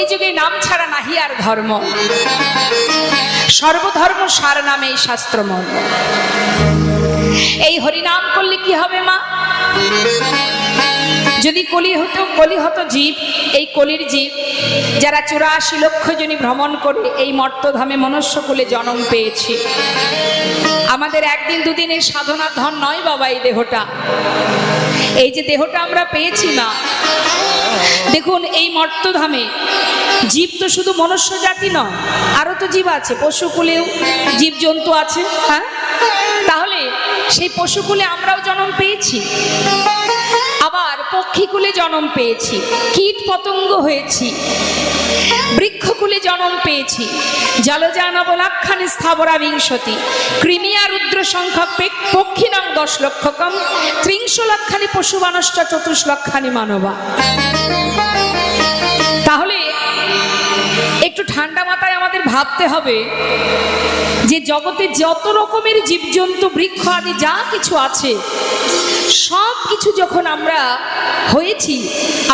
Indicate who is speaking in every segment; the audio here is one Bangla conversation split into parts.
Speaker 1: কলিযুগে নাম ছাড়া নাহি আর ধর্ম, সর্বধর্ম সার নামে এই শাস্ত্রমর্ম। এই হরিনাম করলে কি হবে মা? যদি কলি হতো জীব, এই কলির জীব যারা 84 লক্ষ জনী ভ্রমণ করে এই মর্তধামে মনুষ্যকুলে জন্ম পেয়েছি, আমাদের একদিন দুদিনের সাধনার ধন নয় বাবা এই দেহটা। এই যে দেহটা আমরা পেয়েছি না, দেখুন এই মর্তধামে জীব তো শুধু মনুষ্য জাতি নয়, আরো তো জীব আছে, পশুকুলেও জীবজন্তু আছে। হ্যাঁ, তাহলে সেই পশুকুলে আমরাও জন্ম পেয়েছি, আবার পক্ষীকুলে জন্ম পেয়েছি, কীট পতঙ্গ হয়েছি, বৃক্ষকুলে জন্ম পেয়েছি, জলজানবলাক্ষানি স্থাবরা বিংশতি, কৃমিয়া রুদ্র সংখ্যক পক্ষিণাং 10 লক্ষকম, 30 লক্ষানি পশুমানশ্চ 24 লক্ষানি মানবা। তাহলে একটু ঠান্ডা মাথায় আমাদের ভাবতে হবে যে জগতে যত রকমের জীবজন্তু বৃক্ষ আদি যা কিছু আছে, সব কিছু যখন আমরা হয়েছি,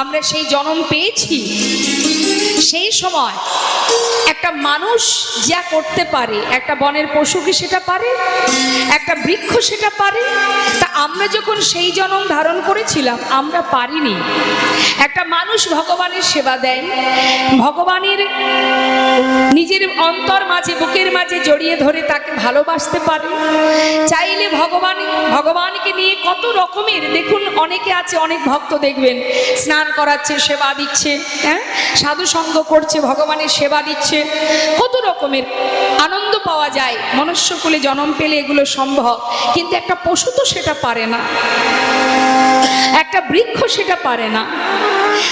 Speaker 1: আমরা সেই জন্ম পেয়েছি, সেই সময় একটা মানুষ যা করতে পারে, একটা বনের পশু কি সেটা পারে, একটা বৃক্ষ সেটা পারে, তা আমরা যখন সেই জন্ম ধারণ করেছিলাম আমরা পারিনি। একটা মানুষ ভগবানের সেবা দেয়, ভগবানের নিজের অন্তর মাঝে বুকের মাঝে জড়িয়ে ধরে তাকে ভালোবাসতে পারে, চাইলে ভগবানকে নিয়ে কত রকমের, দেখুন অনেকে আছে, অনেক ভক্ত দেখবেন স্নান করাচ্ছে, সেবা দিচ্ছে, হ্যাঁ সাধু সঙ্গ করছে, ভগবানের সেবা দিচ্ছে, কত রকমের আনন্দ পাওয়া যায়। মনুষ্যকুলে জন্ম পেলে এগুলো সম্ভব, কিন্তু একটা পশু তো সেটা পারে না, একটা বৃক্ষ সেটা পারে না।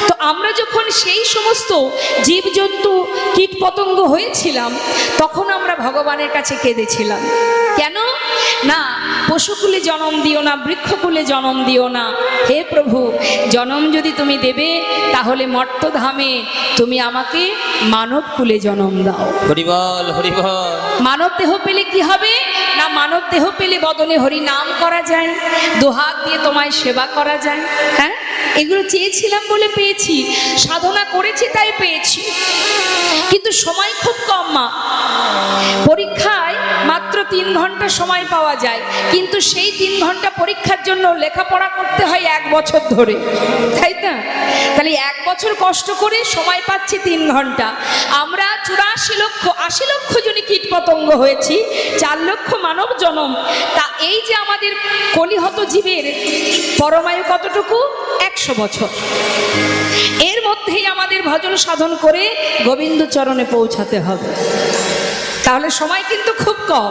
Speaker 1: তো আমরা যখন সেই সমস্ত জীবজন্তু কীট পতঙ্গ হয়েছিলাম, তখন আমরা ভগবানের কাছে কেঁদেছিলাম, কেন না পশুকুলে জন্ম দিও না, বৃক্ষকুলে জন্ম দিও না, হে প্রভু জন্ম যদি তুমি দেবে তাহলে মর্তধামে তুমি আমাকে মানব কুলে জন্ম দাও।
Speaker 2: হরি বল, হরি বল।
Speaker 1: মানব দেহ পেলে কি হবে না, মানব দেহ পেলে বদনে হরি নাম করা যায়, দুহাত দিয়ে তোমায় সেবা করা যায়। হ্যাঁ, এগুলো চেয়েছিলাম বলে পেয়েছি, সাধনা করেছি তাই পেয়েছি, কিন্তু সময় খুব কম মা। পরীক্ষায় মাত্র 3 ঘন্টা সময় পাওয়া যায়, কিন্তু সেই 3 ঘন্টা পরীক্ষার জন্য লেখাপড়া করতে হয় 1 বছর ধরে, তাই না? তাহলে 1 বছর কষ্ট করে সময় পাচ্ছি 3 ঘন্টা। আমরা 84 লক্ষ 80 লক্ষ জনই কীট পতঙ্গ হয়েছি, 4 লক্ষ মানব জনম। তা এই যে আমাদের কলিহত জীবের পরমায়ু কতটুকু? 100 বছর। এর মধ্যেই আমাদের ভজন সাধন করে গোবিন্দ চরণে পৌঁছাতে হবে। তাহলে সময় কিন্তু খুব কম।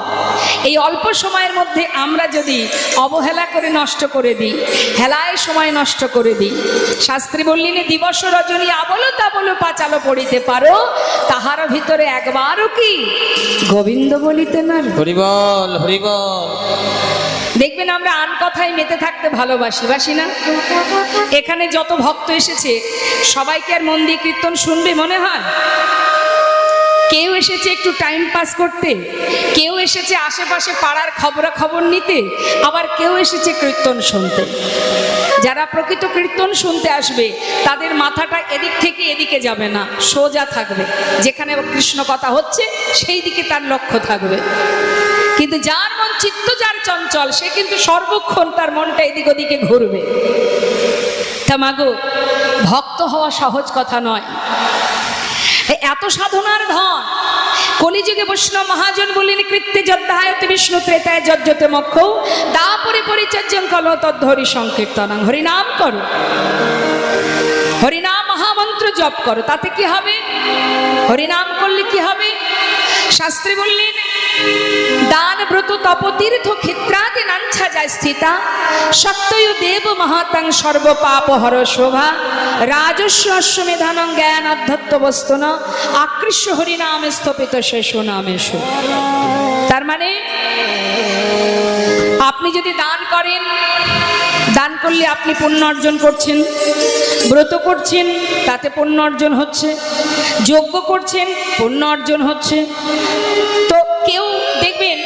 Speaker 1: এই অল্প সময়ের মধ্যে আমরা যদি অবহেলা করে নষ্ট করে দিই, হেলায় সময় নষ্ট করে দিই, শাস্ত্রী বললেন দিবস রজনী আবলো তাবলো পাঁচালো পড়িতে পারো, তাহার ভিতরে একবারও কি গোবিন্দ বলিতে না।
Speaker 2: হরি বল, হরি বল।
Speaker 1: দেখবেন আমরা আন কথায় মেতে থাকতে ভালোবাসি না? এখানে যত ভক্ত এসেছে সবাইকে আর মন দিয়ে কীর্তন শুনবে মনে হয়? কেউ এসেছে একটু টাইম পাস করতে, কেউ এসেছে আশেপাশে পাড়ার খবরাখবর নিতে, আবার কেউ এসেছে কীর্তন শুনতে। যারা প্রকৃত কীর্তন শুনতে আসবে তাদের মাথাটা এদিক থেকে এদিকে যাবে না, সোজা থাকবে, যেখানে কৃষ্ণ কথা হচ্ছে সেই দিকে তার লক্ষ্য থাকবে। কিন্তু যার মন চিত্ত যার চঞ্চল, সে কিন্তু সর্বক্ষণ তার মনটা এদিক ওদিকে ঘুরবে। তা মাগো, ভক্ত হওয়া সহজ কথা নয়। এত সাধনার ধন কলিযুগে বৈষ্ণব মহাজন বললেন কৃত্যে যদ্ধায়তে বিষ্ণু ত্রেতায় যজ্জতে মোক্ষ দাপরে পরিচর্যং কলো তদ্ধরি সংকীর্তনং। হরিনাম করো, হরিনাম মহামন্ত্র জপ করো, তাতে কি হবে? হরিনাম করলে কি হবে? শাস্ত্রে বললেন দান ব্রত তপতীর্থ ক্ষেত্রাদি নাঞ্ছা যায় স্থিতা সত্যয়ু দেব মহাতাং সর্বপাপ হর শোভা রাজস্ব অশ্বমেধানং জ্ঞান আধ্যাত্ম বস্তুন আকৃষ্য হরিনামে স্থপিত শেষ নামেশু। তার মানে আপনি যদি দান করেন, দান করলে আপনি পুণ্য অর্জন করছেন, ব্রত করছেন তাতে পুণ্য অর্জন হচ্ছে, যজ্ঞ করছেন পুণ্য অর্জন হচ্ছে। তো কেউ দেখবেন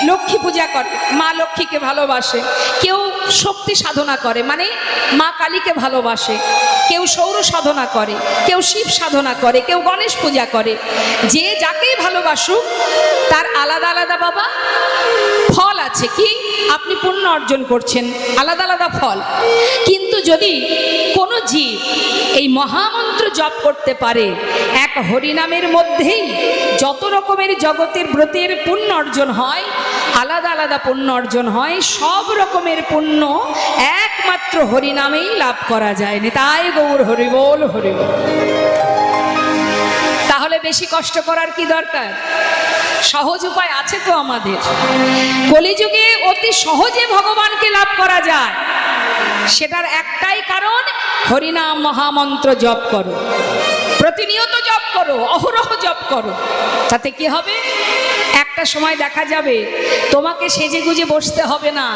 Speaker 1: লক্ষ্মী পূজা করে, মা লক্ষ্মীকে ভালোবাসে, কেউ শক্তি সাধনা করে মানে মা কালীকে ভালোবাসে, কেউ সৌর সাধনা করে, কেউ শিব সাধনা করে, কেউ গণেশ পূজা করে। যে যাকেই ভালোবাসুক তার আলাদা আলাদা বাবা ফল আছে। কি আপনি পুণ্য অর্জন করছেন, আলাদা আলাদা ফল। কিন্তু যদি কোনো জীব এই মহামন্ত্র জপ করতে পারে, এক হরিনামের মধ্যেই যত রকমের জগতের ব্রতের পুণ্য অর্জন হয়, আলাদা আলাদা পুণ্য অর্জন হয়, সব রকমের পুণ্য একমাত্র হরিনামেই লাভ করা যায়। নিতাই গৌর হরি বল, হরি বল। তাহলে বেশি কষ্ট করার কি দরকার? সহজ উপায় আছে তো আমাদের। কলিযুগে অতি সহজে ভগবানকে লাভ করা যায়, সেটার একটাই কারণ, হরিনাম মহামন্ত্র জপ করো, প্রতিনিয়ত জপ করো, অহরহ জপ করো। তাতে কি হবে? একটা সময় দেখা যাবে তোমাকে সেজে গুজে বসতে হবে না,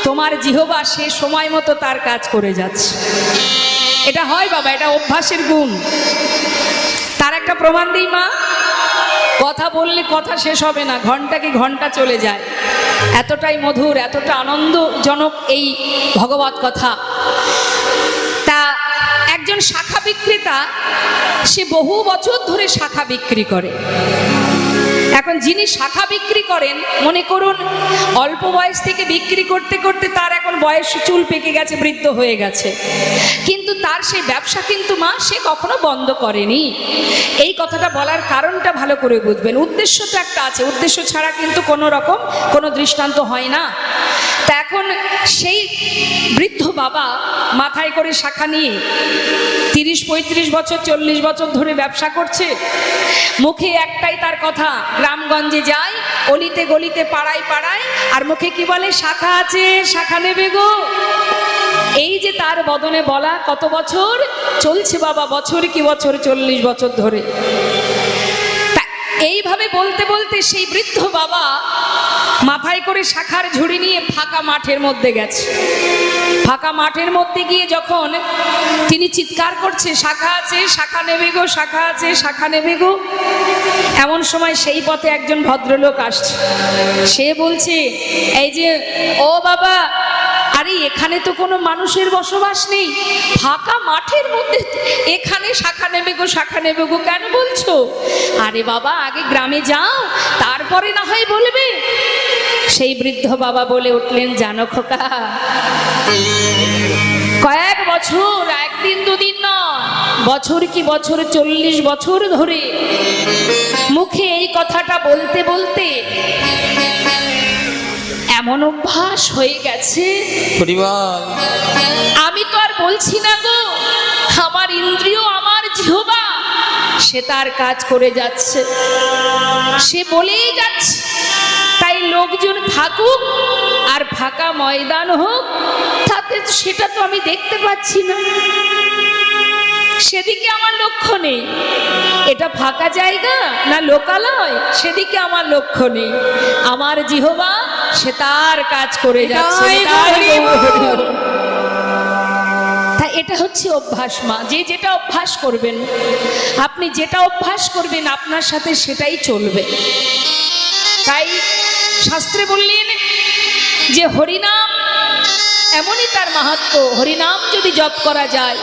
Speaker 1: তোমার জিহ্বা সে সময় মতো তার কাজ করে যাচ্ছে। এটা হয় বাবা, এটা অভ্যাসের গুণ। তার একটা প্রমাণ দিই মা, কথা বললে কথা শেষ হবে না, ঘন্টা কি ঘন্টা চলে যায়। এতটাই মধুর, এতটা আনন্দজনক এই ভগবত কথা। তা একজন শাখা বিক্রেতা, সে বহু বছর ধরে শাখা বিক্রি করে। এখন যিনি শাখা বিক্রি করেন, মনে করুন অল্প বয়স থেকে বিক্রি করতে করতে তার এখন বয়স চুল পেকে গেছে, বৃদ্ধ হয়ে গেছে, কিন্তু তার সেই ব্যবসা কিন্তু মা সে কখনো বন্ধ করেনি। এই কথাটা বলার কারণটা ভালো করে বুঝবেন। উদ্দেশ্য তো একটা আছে, উদ্দেশ্য ছাড়া কিন্তু কোনো রকম কোনো দৃষ্টান্ত হয় না। তা এখন সেই বৃদ্ধ বাবা মাথায় করে শাখা নিয়ে 30-35 বছর 40 বছর ধরে ব্যবসা করছে। মুখে একটাই তার কথা, গ্রামগঞ্জে যায়, অলিতে গলিতে পাড়ায় পাড়ায়, আর মুখে কি বলে? শাখা আছে, শাখা নেবে গো। এই যে তার বদনে বলা, কত বছর চলছে বাবা, বছর কি বছর, 40 বছর ধরে। এইভাবে বলতে বলতে সেই বৃদ্ধ বাবা মাথায় করে শাখার ঝুড়ি নিয়ে ফাঁকা মাঠের মধ্যে গেছে। ফাঁকা মাঠের মধ্যে গিয়ে যখন তিনি চিৎকার করছে, শাখা আছে, শাখা নেবে গো, শাখা আছে, শাখা নেবে গো, এমন সময় সেই পথে একজন ভদ্রলোক আসছে। সে বলছে, এই যে ও বাবা, আরে এখানে তো কোনো মানুষের বসবাস নেই, ফাঁকা মাঠের মধ্যে এখানে শাখা নেবে গো, শাখা নেবে গো কেন বলছো? আরে বাবা, আগে গ্রামে যাও, তারপরে না হয় বলবে। সেই বৃদ্ধ বাবা বলে উঠলেন, জানো খোকা, কয়েক বছর, একদিন দুদিন নয়, বছর কি বছর, 40 বছর ধরে মুখে এই কথাটা বলতে বলতে এমন অভ্যাস হয়ে গেছে, আমি তো আর বলছি না গো, আমার ইন্দ্রিয়, আমার জিহ্বা সে তার কাজ করে যাচ্ছে, সে বলেই যাচ্ছে। তাই লোকজন থাকুক আর ফাঁকা ময়দান হোক, তাতে সেটা তো আমি দেখতে পাচ্ছি না, সেদিকে আমার লক্ষ্য নেই। এটা ফাঁকা জায়গা না লোকালয়, সেদিকে আমার লক্ষ্য নেই। আমার জিহ্বা সে তার কাজ করে যাচ্ছে। তাই এটা হচ্ছে অভ্যাস মা। যে যেটা অভ্যাস করবেন, আপনি যেটা অভ্যাস করবেন আপনার সাথে সেটাই চলবে। তাই শাস্ত্রে বললেন যে হরিনাম এমনই তার মাহাত্ম্য, হরিনাম যদি জপ করা যায়,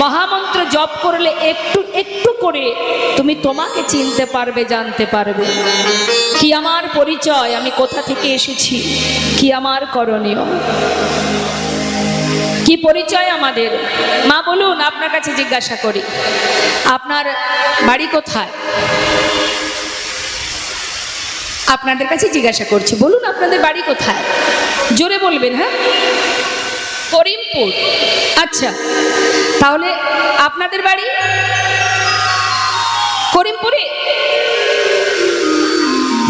Speaker 1: মহামন্ত্র জপ করলে একটু একটু করে তুমি তোমাকে চিনতে পারবে, জানতে পারবে কি আমার পরিচয়, আমি কোথা থেকে এসেছি, কি আমার করণীয়, কি পরিচয় আমাদের। মা বলুন, আপনার কাছে জিজ্ঞাসা করি, আপনার বাড়ি কোথায়? আপনাদের কাছে জিজ্ঞাসা করছি, বলুন আপনাদের বাড়ি কোথায়? জোরে বলবেন। হ্যাঁ, করিমপুর। আচ্ছা, তাহলে আপনাদের বাড়ি করিমপুরে,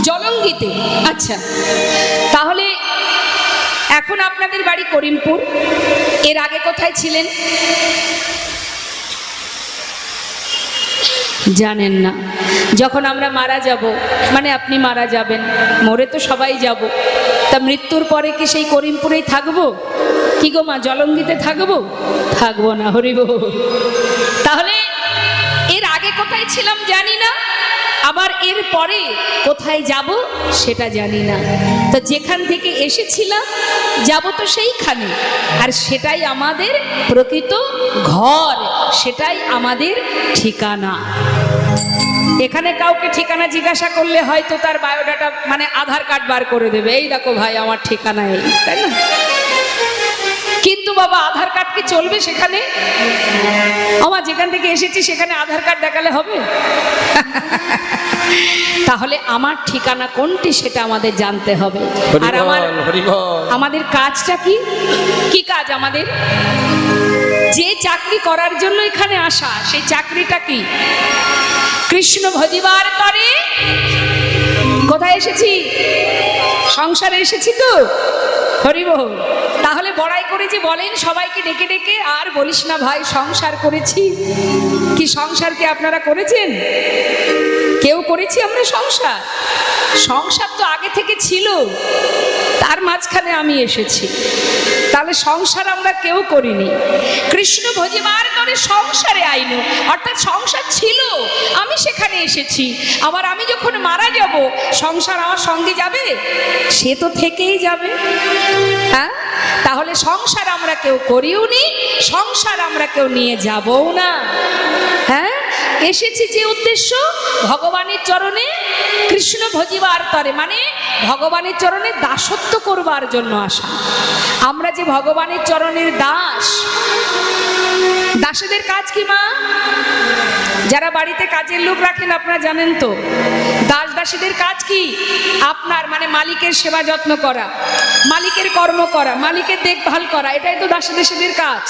Speaker 1: জলঙ্গিতে। আচ্ছা, তাহলে এখন আপনাদের বাড়ি করিমপুর, এর আগে কোথায় ছিলেন? জানেন না। যখন আমরা মারা যাব, মানে আপনি মারা যাবেন, মরে তো সবাই যাব, তা মৃত্যুর পরে কি সেই করিমপুরেই থাকবো? কি গো মা, জলঙ্গিতে থাকবো? থাকবো না। হরি বল। তাহলে এর আগে কোথায় ছিলাম জানি না, আবার এর পরে কোথায় যাব সেটা জানি না। তো যেখান থেকে এসেছিলাম যাব তো সেইখানে, আর সেটাই আমাদের প্রকৃত ঘর, সেটাই আমাদের ঠিকানা। এখানে কাউকে ঠিকানা জিজ্ঞাসা করলে হয়তো তার বায়োডাটা মানে আধার কার্ড বার করে দেবে, এই দেখো ভাই আমার ঠিকানা এই, তাই না? কিন্তু বাবা আধার কার্ড কি চলবে সেখানে? আমার যেখান থেকে এসেছি সেখানে আধার কার্ড দেখালে হবে? তাহলে আমার ঠিকানা কোনটি সেটা আমাদের জানতে হবে। আর আমাদের কাজটা কি? কি কাজ আমাদের? যে চাকরি করার জন্য এখানে আসা, সেই চাকরিটা কি? কৃষ্ণ ভজিবার তরে। কোথায় এসেছি? সংসারে এসেছি তো, হরিবল। তাহলে বড়াই করে যে বলেন সবাইকে ডেকে ডেকে, আর বলিস না ভাই সংসার করেছি। কি সংসার কি আপনারা করেছেন? কেউ করেছি আমরা সংসার? সংসার তো আগে থেকে ছিল, তার মাঝখানে আমি এসেছি। তাহলে সংসার আমরা কেউ করিনি। কৃষ্ণ ভজিবার তরে সংসারে আইনু, অর্থাৎ সংসার ছিল, আমি সেখানে এসেছি। আবার আমি যখন মারা যাব সংসার আমার সঙ্গে যাবে? সে তো থেকেই যাবে। হ্যাঁ, তাহলে সংসার আমরা কেউ করিও নি, সংসার আমরা কেউ নিয়ে যাবও না। হ্যাঁ, এসেছি যে উদ্দেশ্য ভগবানের চরণে কৃষ্ণ ভজিবার তরে, মানে ভগবানের চরণে দাসত্ব করবার জন্য আসা। আমরা যে ভগবানের চরণের দাস। দাসেদের কাজ কি মা? যারা বাড়িতে কাজের লোক রাখেন আপনারা জানেন তো, দাস দাসীদের কাজ কি? আপনার মানে মালিকের সেবা যত্ন করা, মালিকের কর্ম করা, মালিকের দেখভাল করা, এটাই তো দাস দাসীদের কাজ।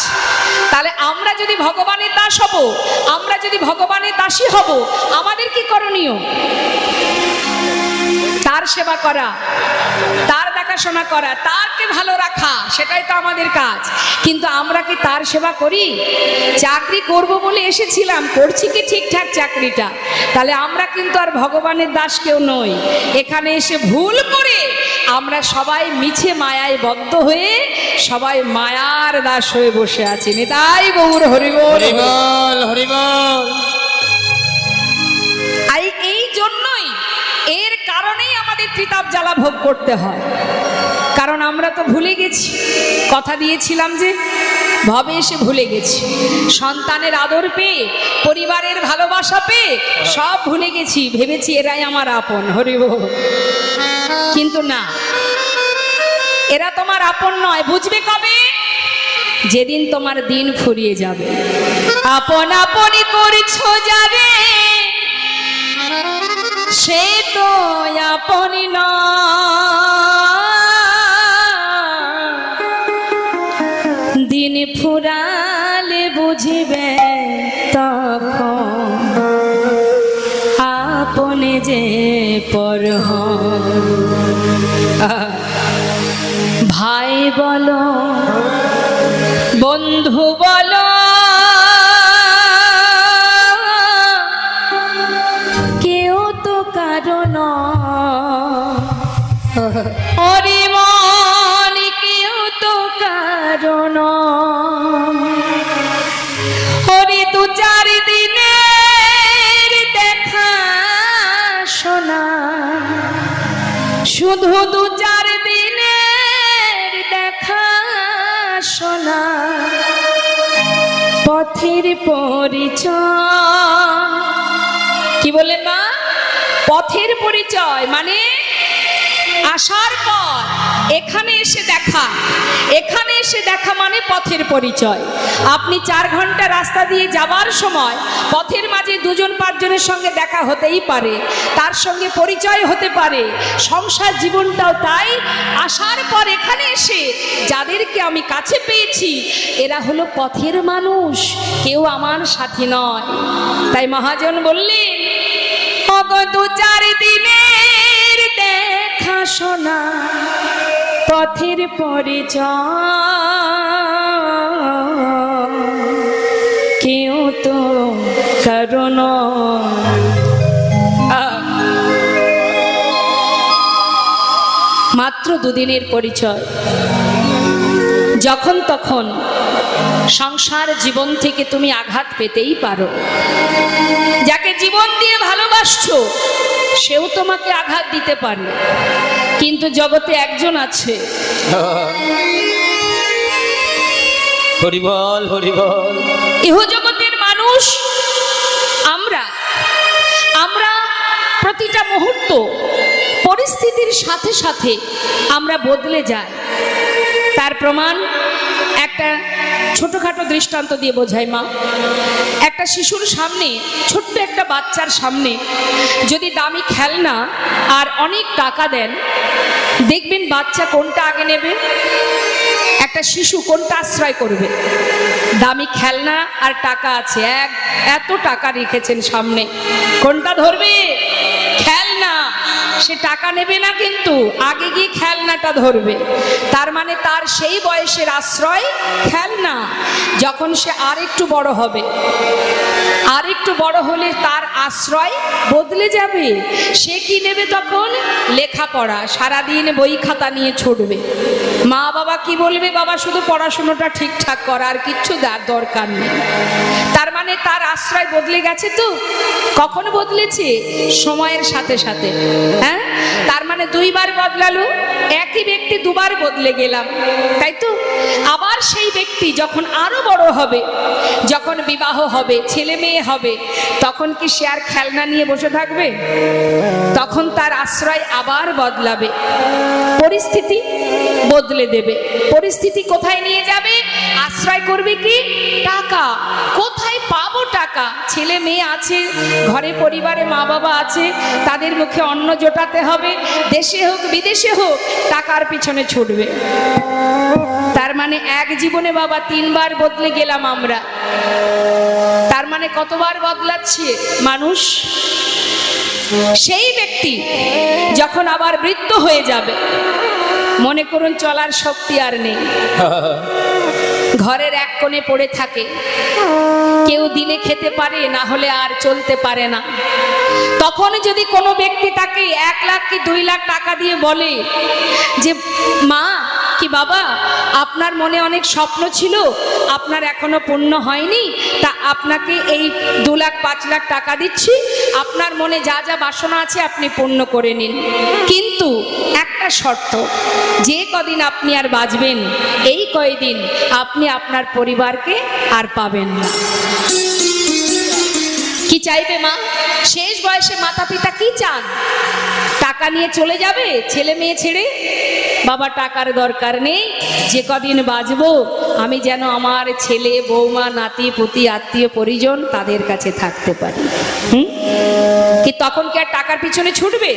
Speaker 1: তাহলে আমরা যদি ভগবানের দাস হব, আমরা যদি ভগবানের দাসী হব, আমাদের কি করণীয়? তার সেবা করা, তার দেখাশোনা করা, তারকে ভালো রাখা, সেটাই তো আমাদের কাজ। কিন্তু আমরা কি তার সেবা করি? চাকরি করব বলে এসেছিলাম, করছি কি ঠিকঠাক চাকরিটা? তাহলে আমরা কিন্তু আর ভগবানের দাস কেউ নই। এখানে এসে ভুল করে আমরা সবাই মিছে মায়ায় বদ্ধ হয়ে সবাই মায়ার দাস হয়ে বসে আছি। নিতাই গৌর হরিবল, হরিবল, হরিবল। এই জন্যই, এর কারণেই আমাদের ত্রিতাপ জ্বালা ভোগ করতে হয়। কারণ আমরা তো ভুলে গেছি, কথা দিয়েছিলাম যে ভবে এসে ভুলে গেছি। সন্তানের আদর পেয়ে, পরিবারের ভালোবাসা পেয়ে সব ভুলে গেছি, ভেবেছি এরাই আমার আপন। হরিবল। কিন্তু না, এরা তোমার আপন নয়। বুঝবে কবে? যেদিন তোমার দিন ফুরিয়ে যাবে। আপন আপনি করছো যারে, সে তো আপনি নয়। দিন ফুরালে বুঝিবে তখন আপনে যে পর। ভাই বলো, বন্ধু বলো, কেউ তো কারণ ওরে মন, কেউ তো কারণ ওরে। দু চার দিনের দেখা শোনা, শুধু দু চার দিনের দেখা শোনা, পথের পরিচয়। কি বললেন মা? পথের পরিচয় মানে আসার পর এখানে এসে দেখা, এখানে এসে দেখা মানে পথের পরিচয়। আপনি 4 ঘন্টা রাস্তা দিয়ে যাবার সময় পথের মাঝে 2-5 জনের সঙ্গে দেখা হতেই পারে, তার সঙ্গে পরিচয় হতে পারে। সংসার জীবনটাও তাই। আসার পর এখানে এসে যাদেরকে আমি কাছে পেয়েছি এরা হলো পথের মানুষ, কেউ আমার সাথী নয়। তাই মহাজন বললেন, অগো 2-4 দিনের দেখা শোনা, পথের পরিচয়, কেউ তো কারণ। মাত্র 2 দিনের পরিচয়। যখন তখন সংসার জীবন থেকে তুমি আঘাত পেতেই পারো। যাকে জীবন দিয়ে ভালোবাসো আসছো, সেও তোমাকে আঘাত দিতে পারে, কিন্তু জগতে একজন আছে।
Speaker 2: হরি বল, হরি বল।
Speaker 1: ইহ জগতের মানুষ আমরা প্রতিটা মুহূর্ত পরিস্থিতির সাথে সাথে আমরা বদলে যাই। তার প্রমাণ একটা ছোটখাটো দৃষ্টান্ত দিয়ে বোঝাই মা। একটা শিশুর সামনে, ছোট্ট একটা বাচ্চার সামনে যদি দামি খেলনা আর অনেক টাকা দেন, দেখবেন বাচ্চা কোনটা আগে নেবে? একটা শিশু কোনটা আশ্রয় করবে? দামি খেলনা আর টাকা আছে, এত টাকা রেখেছেন সামনে, কোনটা ধরবে? খেলনা। সে টাকা নেবে না, কিন্তু আগে গিয়ে খেলনাটা ধরবে। তার মানে তার সেই বয়সের আশ্রয় খেলনা। যখন সে আরেকটু বড় হবে, আরেকটু বড় হলে তার আশ্রয় বদলে যাবে। সে কি নেবে তখন? লেখাপড়া। সারাদিন বই খাতা নিয়ে ছুটবে। মা বাবা কি বলবে? বাবা শুধু পড়াশোনাটা ঠিকঠাক করা, আর কিচ্ছু দরকার নেই। তার মানে তার আশ্রয় বদলে গেছে। তো কখন বদলেছে? সময়ের সাথে সাথে। হ্যাঁ, তার মানে দুইবার বদলালো। একই ব্যক্তি দুবার বদলে গেলাম, তাই তো? আবার সেই ব্যক্তি যখন আরো বড় হবে, যখন বিবাহ হবে, ছেলে মেয়ে হবে, তখন কি সে আর খেলনা নিয়ে বসে থাকবে? তখন তার আশ্রয় আবার বদলাবে, পরিস্থিতি বদলে দেবে। পরিস্থিতি কোথায় নিয়ে যাবে? আশ্রয় করবে কি? টাকা। কোথায় পাবো টাকা? ছেলে মেয়ে আছে, ঘরে পরিবারে মা বাবা আছে, তাদের মুখে অন্ন জোটাতে হবে। দেশে হোক বিদেশে হোক, টাকার পিছনে ছুটবে। তার মানে এক জীবনে বাবা 3 বার বদলে গেলাম আমরা। তার মানে কতবার বদলাচ্ছে মানুষ? সেই ব্যক্তি যখন আবার বৃদ্ধ হয়ে যাবে, মনে করুন চলার শক্তি আর নেই, ঘরের এক কোণে পড়ে থাকে, কেউ দিলে খেতে পারে, না হলে আর চলতে পারে না। তখন যদি কোনো ব্যক্তি তাকে 1 লাখ কি 2 লাখ টাকা দিয়ে বলে যে মা কি বাবা, আপনার মনে অনেক স্বপ্ন ছিল, আপনার এখনো পূর্ণ হয়নি, তা আপনাকে এই 2 লাখ 5 লাখ টাকা দিচ্ছি, আপনার মনে যা যা বাসনা আছে আপনি পূর্ণ করে নিন, কিন্তু একটা শর্ত, যে কদিন আপনি আর বাঁচবেন, এই কয়দিন আপনি আপনার পরিবারকে আর পাবেন না। কি চাইবে মা? শেষ বয়সে মাতা পিতা কি চান? টাকা নিয়ে চলে যাবে ছেলে মেয়ে ছেড়ে? বাবা টাকার দরকার নেই, যে কদিন বাঁচবো আমি যেন আমার ছেলে বৌমা নাতি পুতি আত্মীয় পরিজন তাদের কাছে থাকতে পারি। কি তখন কি আর টাকার পিছনে ছুটবে?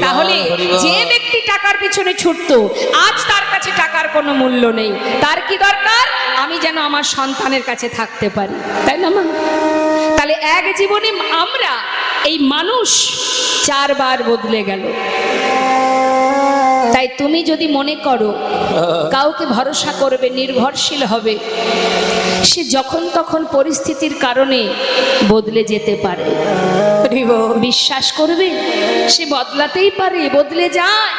Speaker 1: তাহলে যে ব্যক্তি টাকার পিছনে ছুটতো, আজ তার কাছে টাকার কোনো মূল্য নেই। তার কি দরকার? আমি যেন আমার সন্তানের কাছে থাকতে পারি, তাই না মা? তাহলে এক জীবনে আমরা এই মানুষ 4 বার বদলে গেল। তাই তুমি যদি মনে করো কাউকে ভরসা করবে, নির্ভরশীল হবে, সে যখন তখন পরিস্থিতির কারণে বদলে যেতে পারে। বিশ্বাস করবে, সে বদলাতেই পারে, বদলে যায়।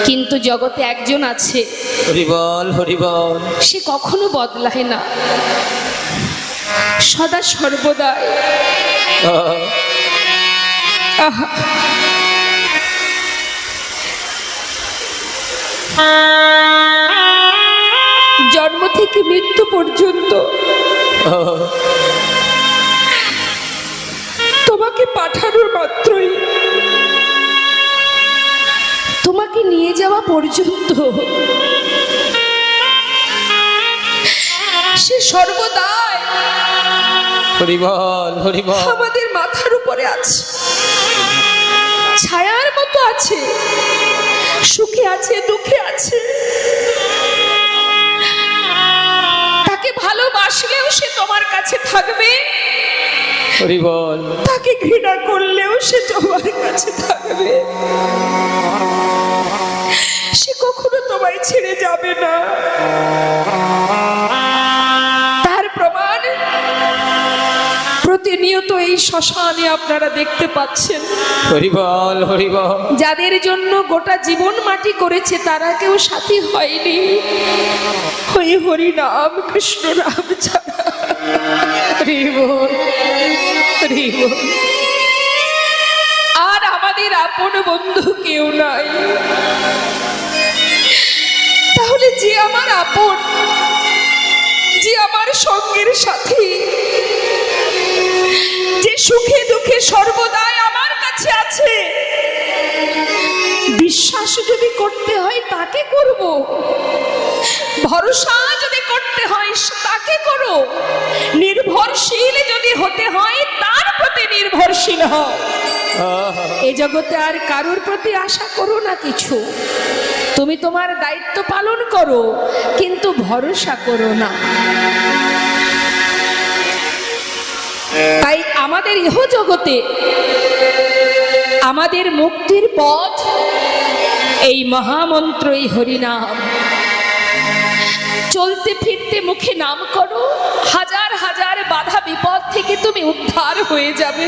Speaker 1: কিন্তু জগতে একজন আছে,
Speaker 2: হরি বল, হরি বল,
Speaker 1: সে কখনো বদলায় না, সদা সর্বদা। জন্ম থেকে মৃত্যু পর্যন্ত তোমাকে পাঠানোর মাত্রই, তোমাকে নিয়ে যাওয়া পর্যন্ত সে সর্বদাই
Speaker 2: হরি বল, হরি বল,
Speaker 1: আমাদের মাথার উপরে আছে, ছায়ার মতো আছে, সুখে আছে, দুঃখে আছে। তাকে ভালোবাসলেও সে তোমার কাছে থাকবে,
Speaker 2: হরি বল,
Speaker 1: তাকে ঘৃণা করলেও সে তোমার কাছে থাকবে। সে কখনো তোমায় ছেড়ে যাবে না। তার প্রমাণ প্রতিনিয়ত এই শ্মশানে আপনারা দেখতে পাচ্ছেন।
Speaker 2: হরি বল, হরি বল,
Speaker 1: যাদের জন্য গোটা জীবন মাটি করেছে তারা কেউ সাথী হয়নি, হরি হরি নাম কৃষ্ণ নাম ছাড়া। হরি বল, হরি বল। আমাদের আপন বন্ধু কেউ নাই, তাহলে যে আমার আপন, যে আমার সঙ্গের সাথী, যে সুখে দুঃখে সর্বদাই আমার কাছে আছে, বিশ্বাস যদি করতে হয় তাকে করব, ভরসা যদি করতে হয় তাকে করো, নির্ভরশীল যদি হতে হয় তার প্রতি নির্ভরশীল হও। এই জগতে আর কারোর প্রতি আশা করো না কিছু, তুমি তোমার দায়িত্ব পালন করো, কিন্তু ভরসা করো না। তাই আমাদের ইহ জগতে আমাদের মুক্তির পথ এই মহামন্ত্র, এই হরিনাম। চলতে ফিরতে মুখে নাম করো, হাজার হাজার বাধা বিপদ থেকে তুমি উদ্ধার হয়ে যাবে।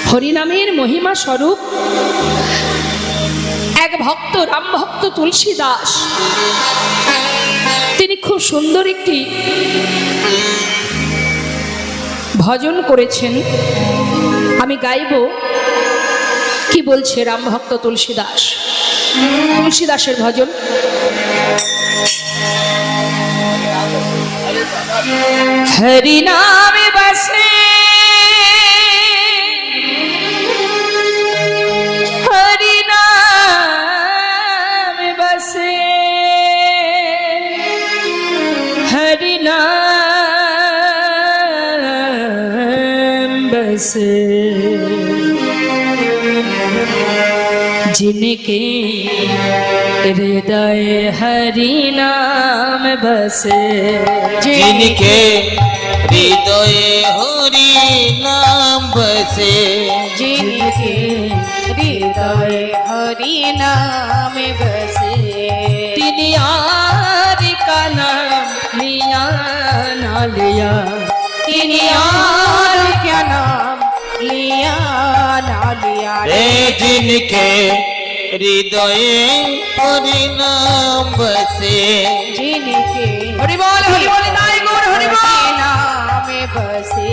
Speaker 1: হরিনামের মহিমা স্বরূপ এক ভক্ত, রাম ভক্ত তুলসী দাস, তিনি খুব সুন্দর একটি ভজন করেছেন। আমি গাইব, কি বলছে রাম ভক্ত তুলসী দাস। তুলসী দাসের ভজন। হরি নামে বসে, হরি নামে বসে, হরি নাম বসে, जिनके हृदय हरि नाम बसे,
Speaker 2: जिनके हृदय हरि नाम बसे,
Speaker 1: जिनके हृदय हरि नाम बसे, तिनि यार का नाम लिया ना लिया, तिनि यार क्या नाम लिया ना लिया,
Speaker 2: रे जिनके हृदय हरि नाम बसे,
Speaker 1: जिनके हरि बोल नाय गुण हरि बोल नाम बसे।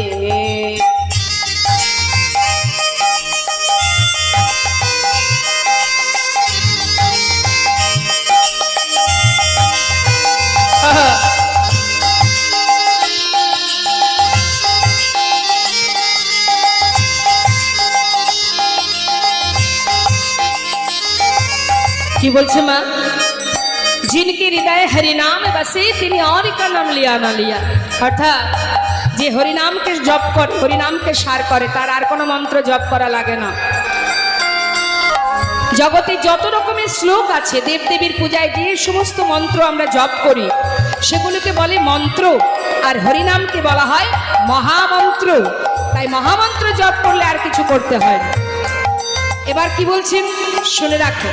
Speaker 1: কি বলছে মা? जिनके हृदय हरिनाम बसे, তিনি और का नाम लिया ना लिया। অর্থাৎ যে হরিনামকে জপ করে, হরিনামকে সার করে, তার আর কোনো মন্ত্র জপ করা লাগে না। জগতে যত রকমের শ্লোক আছে, দেবদেবীর পূজায় যে সমস্ত মন্ত্র আমরা জপ করি সেগুলোকে বলে মন্ত্র, আর হরিনামকে বলা হয় মহামন্ত্র। তাই মহামন্ত্র জপ করলে আর কিছু করতে হয় না। এবার কি বলছেন শুনে রাখো।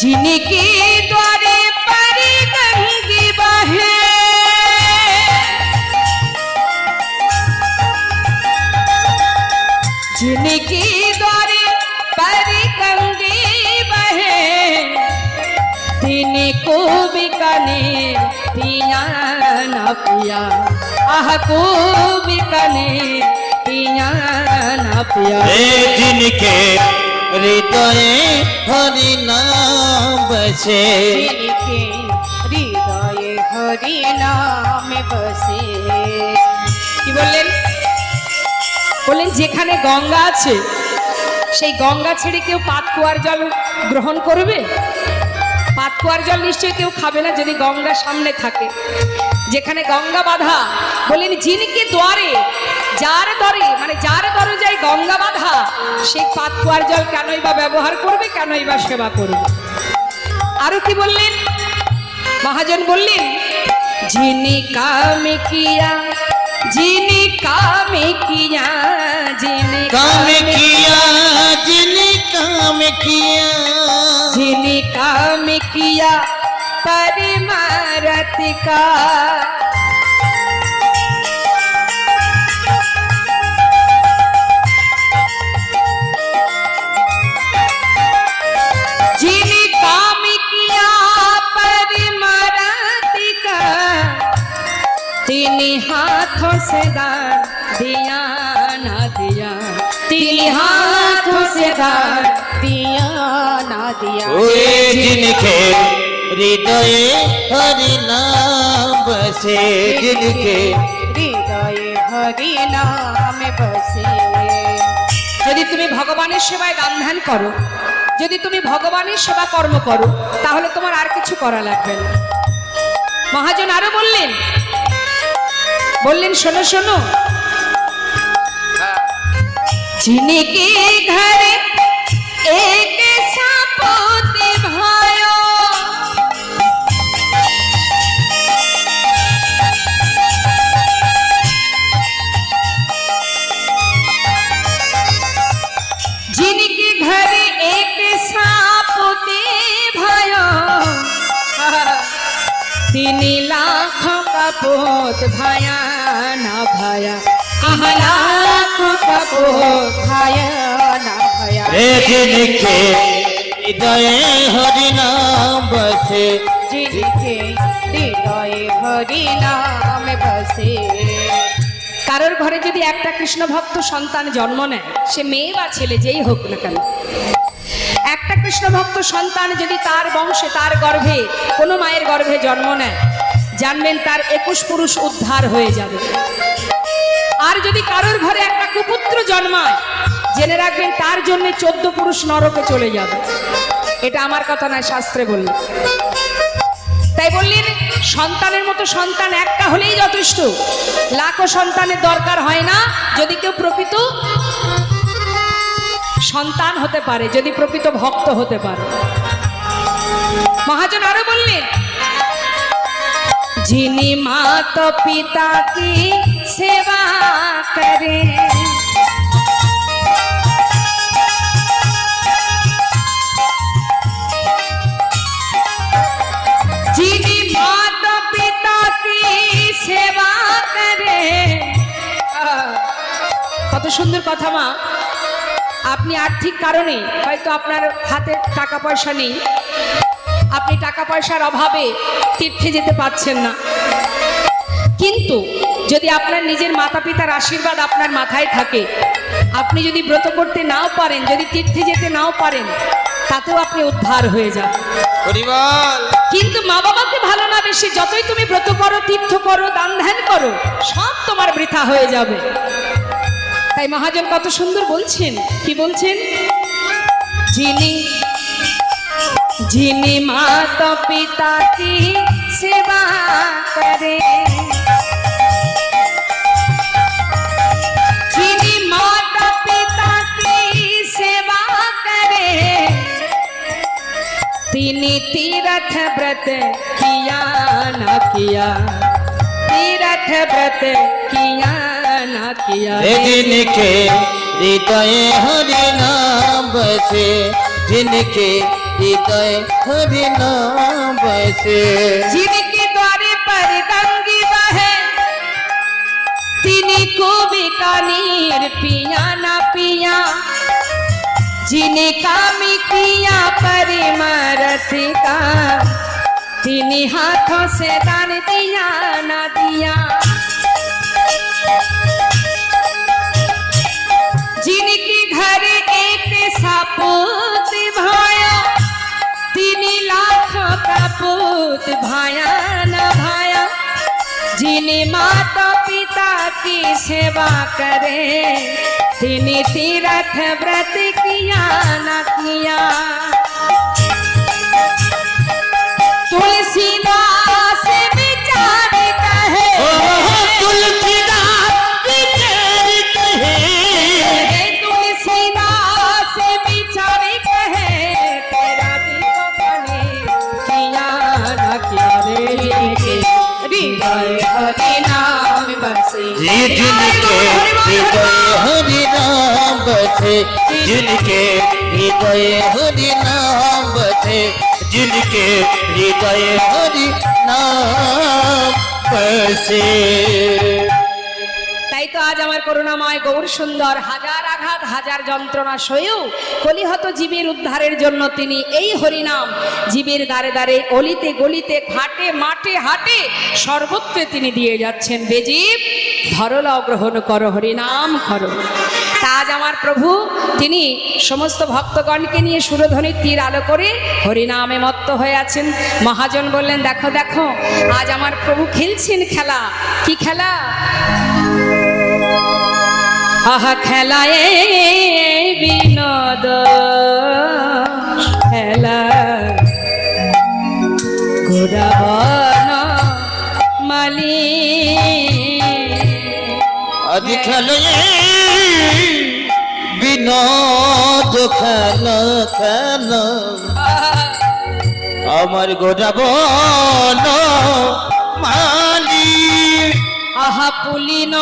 Speaker 1: जिनके द्वारे पर गंगे बहे, जिनके द्वारे पर गंगे बहे, तिनको बिकने पिया ना पिया, आह को बिकने पिया ना पिया,
Speaker 2: जिनके हृदय हरि नाम बसे,
Speaker 1: जिनके हृदय हरि नाम बसे। কি বললেন? বললেন যেখানে গঙ্গা আছে সেই গঙ্গা ছেড়ে কেউ পাতকুয়ার জল গ্রহণ করবে? পাতকুয়ার জল নিশ্চয়ই কেউ খাবে না যদি গঙ্গা সামনে থাকে। যেখানে গঙ্গা বাঁধা, বললেন জিনকে দ্বারে, যার দরে মানে যার দরজায় গঙ্গা বাঁধা, সেই পাতকুয়ার জল কেনই বা ব্যবহার করবে, কেনই বা সেবা করবে? আরো কি বললেন মহাজন? বললেন যিনি কামে কিয়া, যিনি কামে কিয়া, যিনি
Speaker 2: কামে কিয়া, যিনি কামে কিয়া,
Speaker 1: যিনি কামে কিয়া परमारथ का, जिनी काम किया परमारथ का, तिनी हाथों से दान दिया ना दिया, तिन्हीं हाथों से दान दिया ना दिया।
Speaker 2: ओए जिनके हृदय हरि नाम बसे, जिनके
Speaker 1: হৃদয় হরি নামে বসে। যদি তুমি ভগবানের সেবায় দান ধ্যান করো, যদি তুমি ভগবানের সেবা কর্ম করো, তাহলে তোমার আর কিছু করা লাগবে না। মহাজন আরো বললেন, শোনো শোনো, जिनके घर एक सपूत भयो, जिनके घर एक सपूत भयो, 3 लाख का पोत भाया ना भाया, लाखों का पोत भाया ना भाया।
Speaker 2: जिनके हृदय हरि नाम बसे,
Speaker 1: जिनके হৃদয় হরি নাম বসে। কারোর ঘরে যদি একটা কৃষ্ণ ভক্ত সন্তান জন্ম নেয়, সে মেয়ে বা ছেলে যেই হোক না কেন, একটা কৃষ্ণ ভক্ত সন্তান যদি তার বংশে, তার গর্ভে, কোনো মায়ের গর্ভে জন্ম নেয়, জানবেন তার 21 পুরুষ উদ্ধার হয়ে যাবে। আর যদি কারোর ঘরে একটা কুপুত্র জন্মায়, জেনে রাখবেন তার জন্য 14 পুরুষ নরকে চলে যাবে। এটা আমার কথা নয়, শাস্ত্রে বললেন। তাই বললেন সন্তানের মতো সন্তান একটা হলেই যথেষ্ট, লাখো সন্তানের দরকার হয় না, যদি কেউ প্রকৃত সন্তান হতে পারে, যদি প্রকৃত ভক্ত হতে পারে। মহাজন আরো বললেন, जिनी माता पिता की सेवा करे, जिनी माता पिता की सेवा करे। কত সুন্দর কথা মা। আপনি আর্থিক কারণে হয়তো আপনার হাতে টাকা পয়সা নেই, আপনি টাকা পয়সার অভাবে তীর্থে যেতে পারছেন না, কিন্তু যদি আপনার নিজের মাতা পিতার আশীর্বাদ আপনার মাথায় থাকে, আপনি যদি ব্রত করতে নাও পারেন, যদি তীর্থে যেতে নাও পারেন, তাতেও আপনি উদ্ধার হয়ে যাবেন। কিন্তু মা বাবাকে ভালো না বেশি যতই তুমি ব্রত করো, তীর্থ করো, দান ধ্যান করো, সব তোমার বৃথা হয়ে যাবে। তাই মহাজন কত সুন্দর বলছেন, কি বলছেন, जिनी माता पिता की सेवा करे, जिनी माता पिता की सेवा करे, तिनी तीर्थ व्रत किया ना किया, तीर्थ व्रत किया ना किया।
Speaker 2: जिनके हृदय हरि नाम बसे, जिनके हृदय हरि नाम बसे,
Speaker 1: जिनके द्वारे पर गंगी बहे, तिनी को बीकानेर पिया ना पिया, जिने कामी किया परिमरथ का, तिनी हाथों से दान दिया ना दिया। जिनके घर एक सपूत भाया, 3 लाख का पूत भाया न भाया, जिने माता पिता की सेवा करे, तिनी तीर्थ व्रत किया न किया। तुलसीदास विचार कहे,
Speaker 2: तुलसीदास विचार कहे,
Speaker 1: तुलसीदास विचार कहे, तेरा दिल बने किया ना किया रे, हृदय हरि नाम बसे।
Speaker 2: जिनके हृदय हरि नाम बसे, जिनके हृदय हरि नाम बसे, जिनके हृदय हरि नाम बसे।
Speaker 1: তাই তো আজ আমার করুণাময় গৌর সুন্দর হাজার আঘাত হাজার যন্ত্রণা সয়েও কলিহত জীবের উদ্ধারের জন্য তিনি এই হরিনাম জীবের দ্বারে দ্বারে অলিতে গলিতে ঘাটে মাঠে হাটে সর্বত্রে তিনি দিয়ে যাচ্ছেন। বেজীব ধরলাও গ্রহণ করো, হরিনাম করো। আজ আমার প্রভু তিনি সমস্ত ভক্তগণকে নিয়ে সুরধ্বনির তীর আলো করে হরিনামে মত্ত হয়ে আছেন। মহাজন বললেন, দেখো দেখো আজ আমার প্রভু খেলছেন খেলা। কি খেলা? আহা খেলায় বিনোদ খেলা গোরাবন মালি।
Speaker 2: আজ খেলে বিনোদ খেলা খেলা আমার গোরাবন মালি।
Speaker 1: আহা পুলিন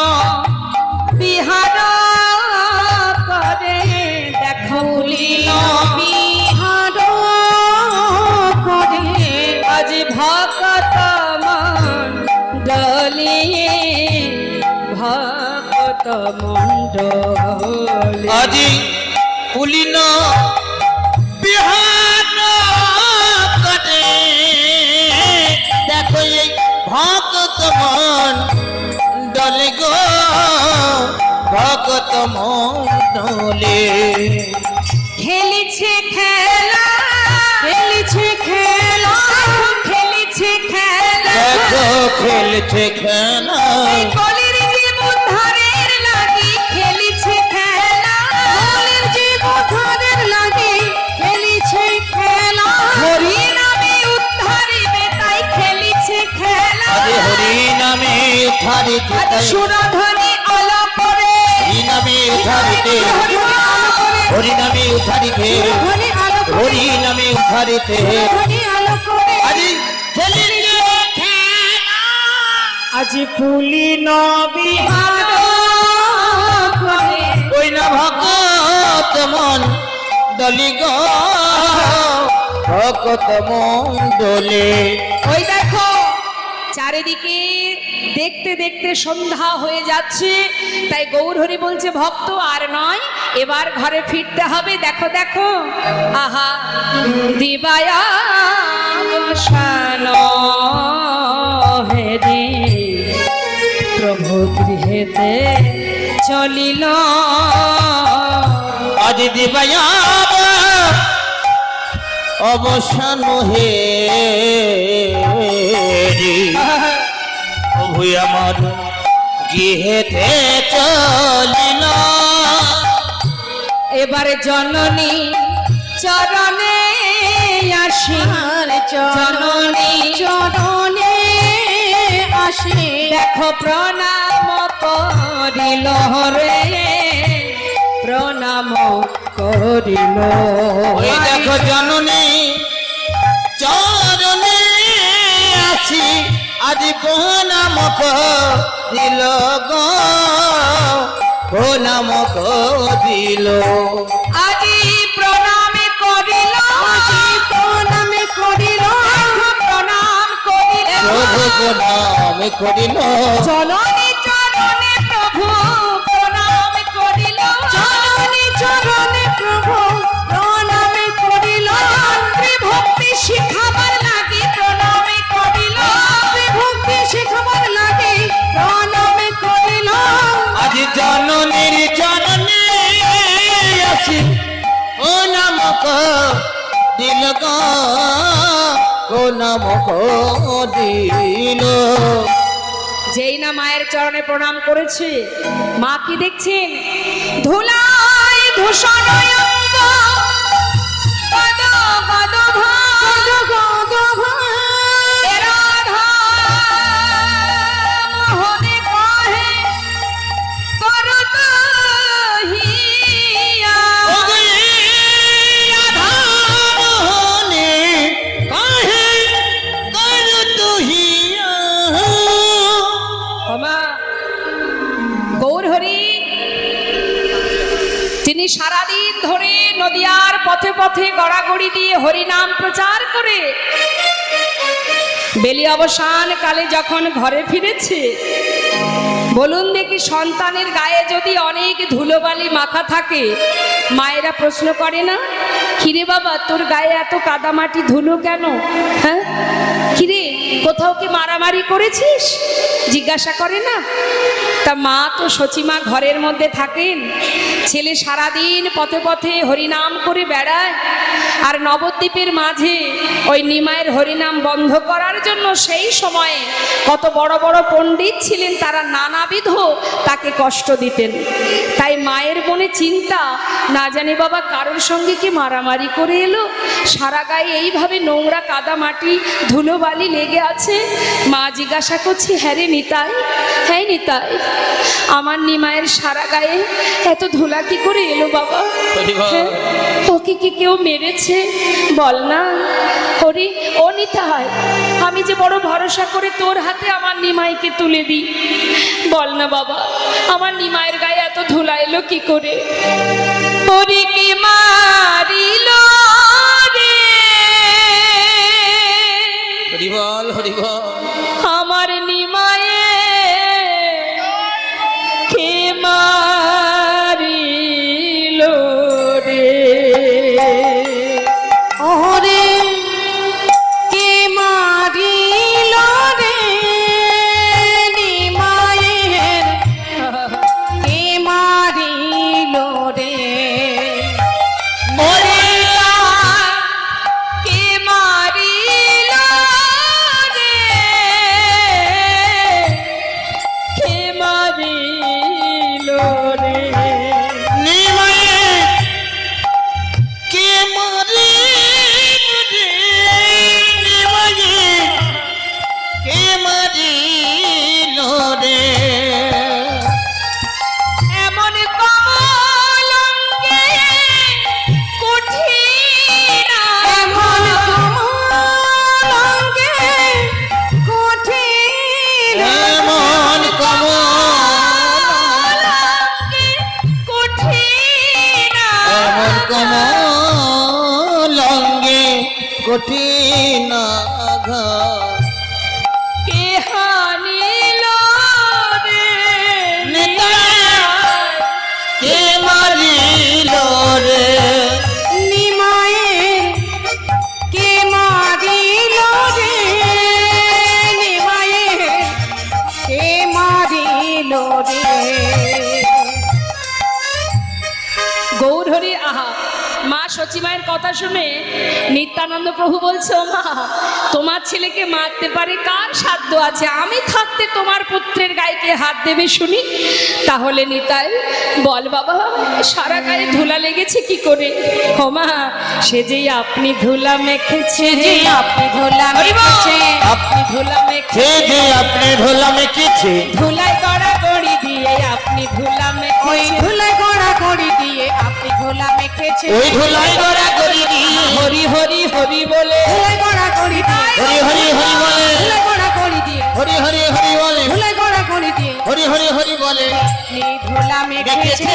Speaker 1: বিহার করে, দেখো পুলিন বিহার করে আজ ভক্ত মণ্ডলী, ভক্ত মণ্ডলী
Speaker 2: আজি পুলিন বিহার করে, দেখো এই ভক্ত মণ্ডলী গো, ভক্ত মণ্ডলী
Speaker 1: খেলিছে খেলা, খেলিছে খেলা, খেলিছে খেলা,
Speaker 2: দেখো খেলছে খেলা
Speaker 1: কলির জীব উদ্ধারের লাগি খেলিছে খেলা, কলির জীব উদ্ধারের লাগি খেলিছে খেলা, হরি নামে উদ্ধারিবে তাই খেলিছে খেলা।
Speaker 2: আরে হরি নামে উদ্ধারিতে,
Speaker 1: সুরধ্বনি আলো করে,
Speaker 2: হরি নামে উদ্ধারিতে, হরি নামে উদ্ধারিতে, হরি নামে উদ্ধারিতে
Speaker 1: আলো করে
Speaker 2: আরে খেলিছে খেলা।
Speaker 1: আজ পুলিন বিহার করে,
Speaker 2: ওই না ভক্ত মণ্ডলী গো, ভক্ত মণ্ডলী।
Speaker 1: ওই দেখো চারিদিকে দেখতে দেখতে সন্ধ্যা হয়ে যাচ্ছে, তাই গৌরহরি বলছে ভক্ত আর নয়, এবার ঘরে ফিরতে হবে। দেখো দেখো আহা দিবায়া বসান হেরে প্রভু গৃহেতে চলিল।
Speaker 2: আজ দিবায়া অবসান হে প্রভু আমার গৃহেতে চলিল।
Speaker 1: এবারে জননী চরণে আসি, জননী চরণে আসি, দেখো প্রণাম করিল রে, প্রণাম করিল।
Speaker 2: ওই দেখো জননী চরণে আছি, আজ প্রণাম করিল গো, প্রণাম করিল।
Speaker 1: আজি প্রণামে করিল, আজি প্রণামে করিল, প্রণাম করিল,
Speaker 2: প্রভু প্রণাম করিল।
Speaker 1: জননী চরণে প্রভু প্রণাম করিল, জননী চরণে প্রভু প্রণাম করিল, ভক্তি শিখাবার লাগি প্রণাম করিল, ভক্তি শিখাবার লাগি প্রণাম করিল।
Speaker 2: আজ জননীর চরণে আছি, প্রণাম করিল গো, প্রণাম করিল।
Speaker 1: যেই না মায়ের চরণে প্রণাম করেছে, মা কি দেখছেন? ধুলায় ধূসর অঙ্গ, পদ পদ ভাগ, পদ ভাগ, এ রাধা মোহনে কহে করত হিয়া।
Speaker 2: রাধা মোহনে কাহে করত হিয়া।
Speaker 1: মা গৌরহরি তিনি সারাদিন ধরে নদিয়ার পথে পথে গড়াগড়ি দিয়ে হরিনাম প্রচার করে বেলি অবসান কালে যখন ঘরে ফিরেছে, বলুন দেখি সন্তানের গায়ে যদি অনেক ধুলোবালি মাখা থাকে, মায়েরা প্রশ্ন করে না, কিরে বাবা তোর গায়ে এত কাদামাটি ধুলো কেন? হ্যাঁ কিরে কোথাও কি মারামারি করেছিস? জিজ্ঞাসা করে না। তা মা তো সচিমা ঘরের মধ্যে থাকেন, ছেলে সারাদিন পথে পথে হরিনাম করে বেড়ায়, আর নবদ্বীপের মাঝে ওই নিমায়ের হরিনাম বন্ধ করার জন্য সেই সময়ে কত বড় বড় পণ্ডিত ছিলেন, তারা নানাবিধ তাকে কষ্ট দিতেন। তাই মায়ের মনে চিন্তা, না জানি বাবা কারোর সঙ্গে কি মারামারি করে এলো, সারা গায়ে এইভাবে নোংরা কাদা মাটি ধুলোবালি লেগে আছে। মা জিজ্ঞাসা করছি, হ্যাঁ রে নিতাই, হ্যাঁ নিতাই, আমার নিমায়ের সারা গায়ে এত ধুলা কি করে এলো বাবা? হ্যাঁ, ওকে কি কেউ মেরেছে বল না। হরি ও নিতাই, আমি যে বড় ভরসা করে তোর হাতে আমার নিমাইকে তুলে দিই, বল না বাবা আমার নিমায়ের গায়ে এত ধুলা এলো কি করে? হরি কি মারিল রে,
Speaker 2: হরি বল, হরি বল।
Speaker 1: আমার নিমায়ে কে মারিল রে,
Speaker 3: ওরে কে মারিল রে, নিমায়ের কে মারিল রে,
Speaker 1: ওরে কে মারিল রে, কে মারিল রে,
Speaker 2: নিমায়ে কে মারিল রে, নিমায়ে কে মারিল রে।
Speaker 1: এমন কমলঙ্গে কঠিন,
Speaker 3: এমন কমলঙ্গে কঠিন,
Speaker 2: এমন
Speaker 1: কমলঙ্গে কঠিন,
Speaker 2: এমন কমলঙ্গে কঠিন আঘাত।
Speaker 1: কে হানিল রে,
Speaker 2: কে মারিল রে,
Speaker 3: নিমায়ের কে মারিল রে, নিমায়ের কে মারিল রে।
Speaker 1: গৌর হরি। আহা, মা সচিমায়ের কথা শুনে নিত্যানন্দ প্রভু বলছে, ও মা তোমার ছেলেকে মারতে পারে কার সাধ্য আছে? আমি থাকতে তোমার পুত্রের গায়ে কে হাত দেবে শুনি? তাহলে নিতাই বল বাবা, সারা গায়ে ধুলা লেগেছে কি করে? ও মা, সে যে আপনি ধুলা মেখেছে,
Speaker 3: যে আপনি ধুলা মেখেছে,
Speaker 1: আপনি ধুলা
Speaker 2: সে
Speaker 1: মেখেছে,
Speaker 2: যে আপনি ঢোলা মেখেছে,
Speaker 1: ধুলায় গড়াগড়ি দিয়ে আপনি ধুলা
Speaker 3: ওই
Speaker 1: মেখেছে,
Speaker 3: ধুলায় গড়াগড়ি দিয়ে আপনি ধুলা মেখেছে,
Speaker 2: ওই ধুলাই গড়াগড়ি দিয়ে
Speaker 1: হরি হরি হরি বলে,
Speaker 3: ধুলায় গড়াগড়ি দিয়ে,
Speaker 2: হরি হরি হরি বলে,
Speaker 3: ধুলায় গড়াগড়ি দিয়ে,
Speaker 2: হরি হরি হরি বলে,
Speaker 3: ধুলায় গড়াগড়ি দিয়ে
Speaker 2: হরি হরি হরি বলে
Speaker 3: আপনি ধুলা মেখেছে।
Speaker 2: মেখেছে।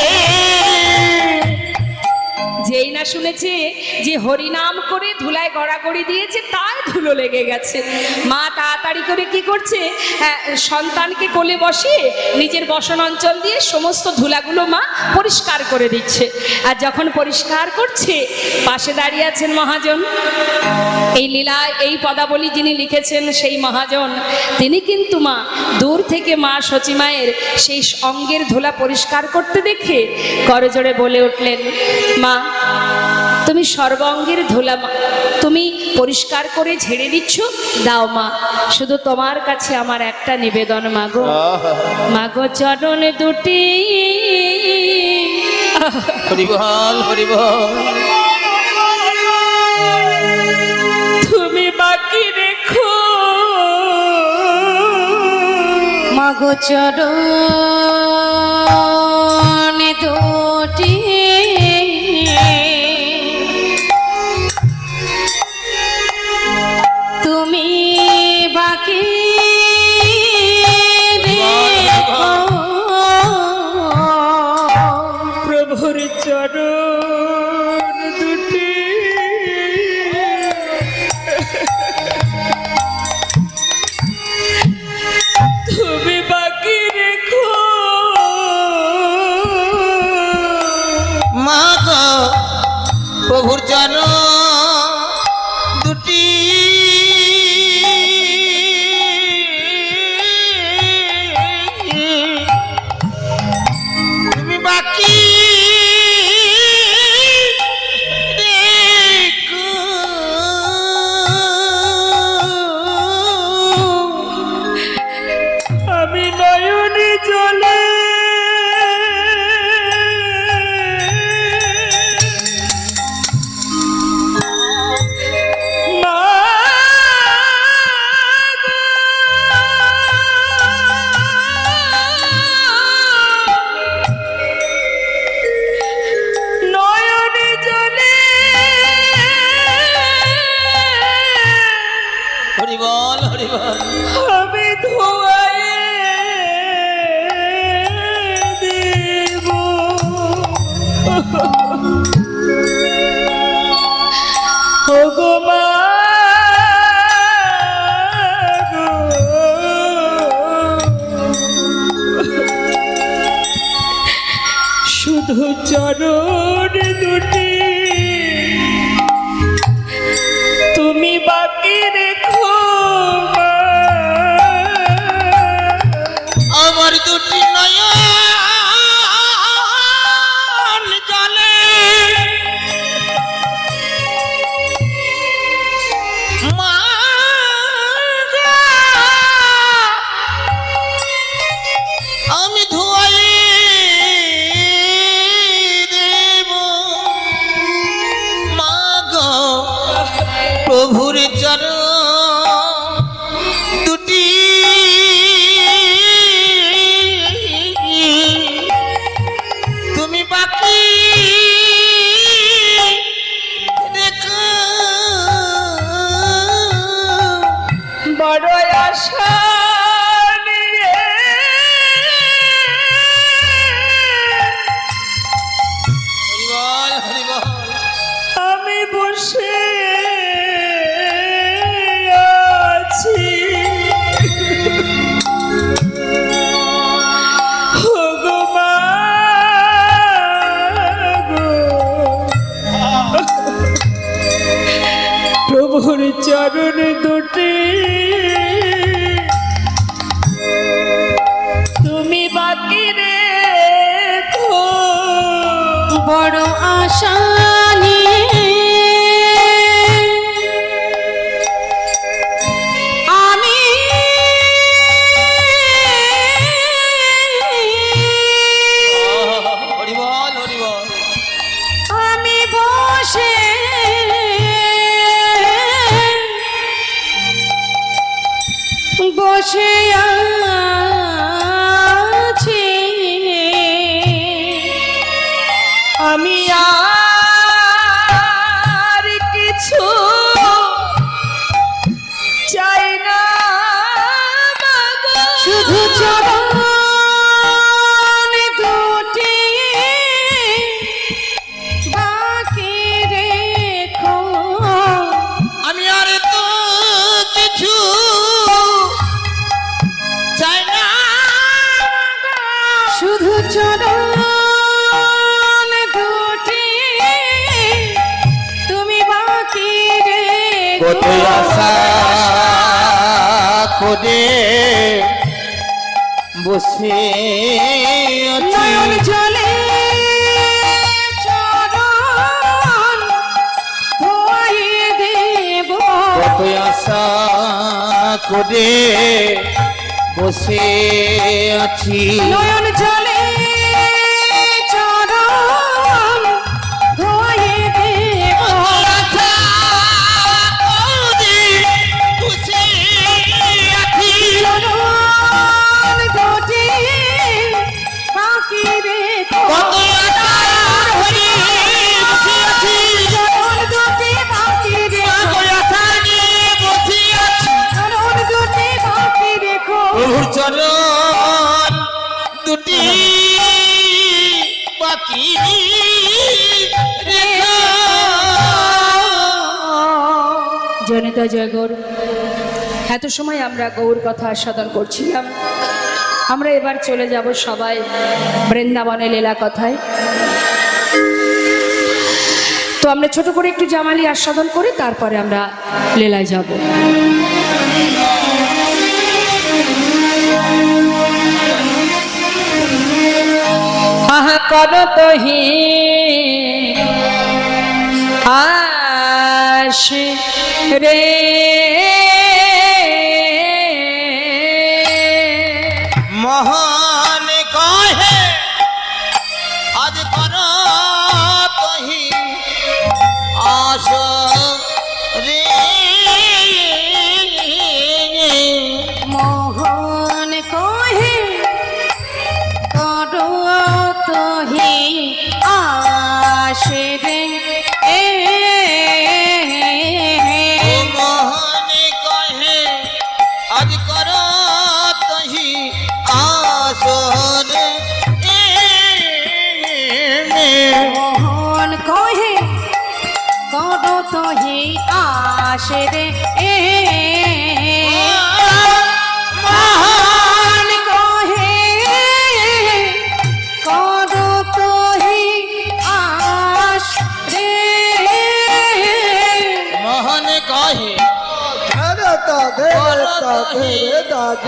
Speaker 1: যেই না শুনেছে যে হরিনাম করে ধুলায় গড়াগড়ি দিয়েছে, তাই ধুলো লেগে গেছে। মা তাড়াতাড়ি করে কি করছে, সন্তানকে কোলে বসিয়ে নিজের বসন অঞ্চল দিয়ে সমস্ত ধুলাগুলো মা পরিষ্কার করে দিচ্ছে। আর যখন পরিষ্কার করছে, পাশে দাঁড়িয়ে আছেন মহাজন। এই লীলায় এই পদাবলী যিনি লিখেছেন সেই মহাজন, তিনি কিন্তু মা দূর থেকে মা সচিমায়ের সেই অঙ্গের ধুলা পরিষ্কার করতে দেখে করজোড়ে বলে উঠলেন, মা তুমি সর্বাঙ্গের ধুলা তুমি পরিষ্কার করে ঝেড়ে দিচ্ছ, দাও মা, শুধু তোমার কাছে আমার একটা নিবেদন মাগো, মাগো চরণ দুটি,
Speaker 2: হরি বল, হরি বল।
Speaker 1: তুমি বাকি রেখো,
Speaker 3: মাগো চরণ দুটি, তুমি বাকি রেখো,
Speaker 1: প্রভুর চরণ দুটি, তুমি বাকি রেখো,
Speaker 2: মা গো প্রভুর জন দুটি,
Speaker 1: শুধু চরণ দুটি তুমি বাকি রেখো মা।
Speaker 2: আমার দুটি নয়ন জলে মা গো, আমি ধোয়াই দেব মা গো, প্রভুর চরণ দুটি তুমি বাকি রেখো।
Speaker 1: বড় আশা নিয়ে
Speaker 2: হরিবল হরিবল
Speaker 1: আমি বসে আছি। ওগো মা গো, প্রভুর চরণ দুটি তুমি বাকি রেখো।
Speaker 3: বড় আশা নিয়ে আমি
Speaker 2: হরিবল হরিবল
Speaker 3: আমি বসে বসে আছি।
Speaker 1: আমি আর কিছু চাই না মাগো।
Speaker 3: শুধু চরণ দুটি বাকি রেখো।
Speaker 2: আমি আর তো কিছু চাই না,
Speaker 3: শুধু চরণ দুটি তুমি বাকি
Speaker 2: কত
Speaker 3: রেখো।
Speaker 2: আশা করে বসে আছি,
Speaker 3: নয়ন জলে চরণ ধোয়াইয়ে দেব।
Speaker 2: কত আশা করে বসে আছি,
Speaker 3: নয়ন জলে চরণ ধোয়াইয়ে দেব।
Speaker 2: আশা করে বসে আছি,
Speaker 3: চরণ দুটি বাকি রেখো।
Speaker 2: কত আশা করে বসে আছি,
Speaker 3: চরণ দুটি বাকি
Speaker 2: কত
Speaker 3: রেখো।
Speaker 2: আশা নিয়ে বসে আছি,
Speaker 3: চরণ দুটি বাকি রেখো।
Speaker 2: প্রভুর চরণ দুটি বাকি রেখো।
Speaker 1: জনিতা জয় গৌর। এত সময় আমরা গৌর কথা আস্বাদন করছিলাম, আমরা এবার চলে যাব সবাই বৃন্দাবনে লীলা কথায়। তো আমরা ছোট করে একটু জামালি আস্বাদন করি, তারপরে আমরা লীলায় যাব। আহা করো তহি আশ রে
Speaker 2: মহান কহে আজ কর তহি আস রে,
Speaker 3: মোহন কহে করো তোহি আসে রে।
Speaker 2: মোহন কহে আজ কর তহি আস রে,
Speaker 3: মোহন কহে করো তোহি আসে রে। মোহন কহে করো তোহি
Speaker 2: तही आसरे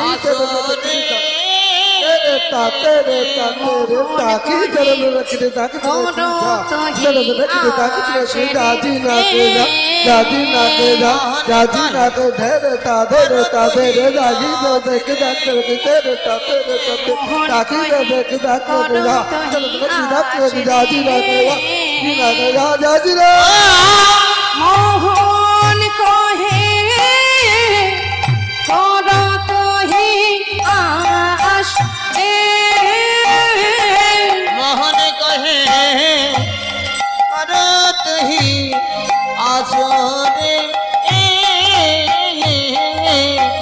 Speaker 3: मोहन कहे करो तही आश रे
Speaker 2: मोहन कहे करत ही आसरे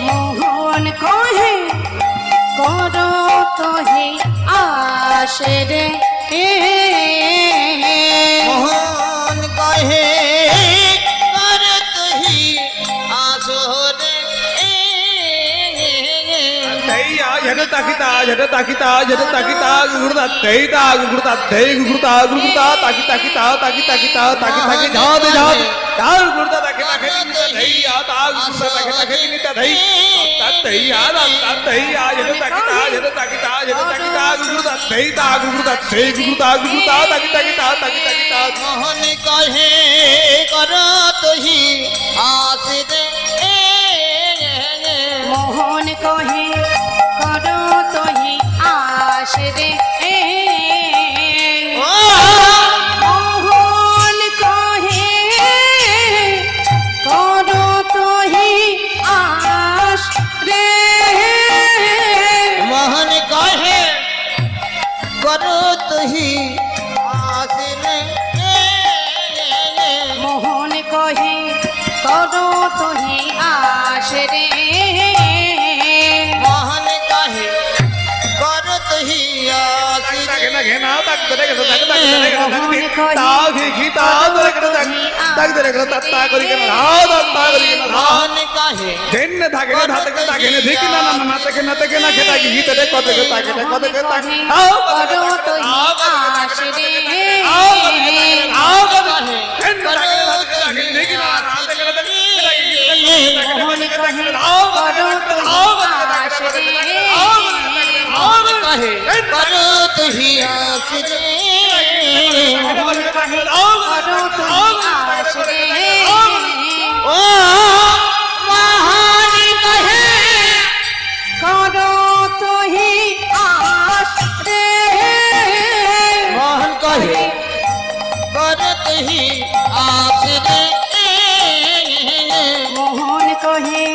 Speaker 3: मोहन कहे करो तही आश रे
Speaker 2: मोहन कहे करत ही आसरे
Speaker 4: झट ताकिता झट ताकिता झट ताकिता गुरुता तेईता गुरुता तेई गुरुता गुरुता ताकि ताकिता ताकि ताकिता ताकि ताकि झाद झाद झाद गुरुता ताकि ताकि निता तेई आता गुरुता ताकि ताकि निता तेई ता तेई आता ता तेई आ झट ताकिता झट ताकिता झट ताकिता गुरुता तेईता गुरुता तेई गुरुता गुरुता ताकि ताकिता ताकि ताकिता
Speaker 2: मोहन कहे करत ही आसरे
Speaker 3: मोहन कहे करो तही आश रे मोहन कहे करो तही आश रे
Speaker 2: मोहन कहे करत ही आसरे
Speaker 3: मोहन कहे करो तही आश रे
Speaker 2: मोहन कहे करत ही आसरे
Speaker 4: घेना घेना तक दरे के तक तक दरे के तक ताग घीता दरे के तक तक दरे के तक ता करी के ना ता करी के ना
Speaker 2: मोहन कहे
Speaker 4: घेन धागे ने धाते के तागे ने देखि ना ना ना तके ना खेता की गीत दे को के ताके को के ताक आओ
Speaker 3: करो तही आश रे
Speaker 4: आओ कहे घेन धागे ने धाते के तागे देखि ना ना तके ना तके
Speaker 3: मोहन कहे करो तही आश रे
Speaker 2: मोहन कहे करत ही आसरे
Speaker 3: मोहन कहे करो तही आश रे
Speaker 2: ओ मोहन कहे
Speaker 3: करो तही आश रे
Speaker 2: मोहन कहे करत ही आसरे
Speaker 3: मोहन कहे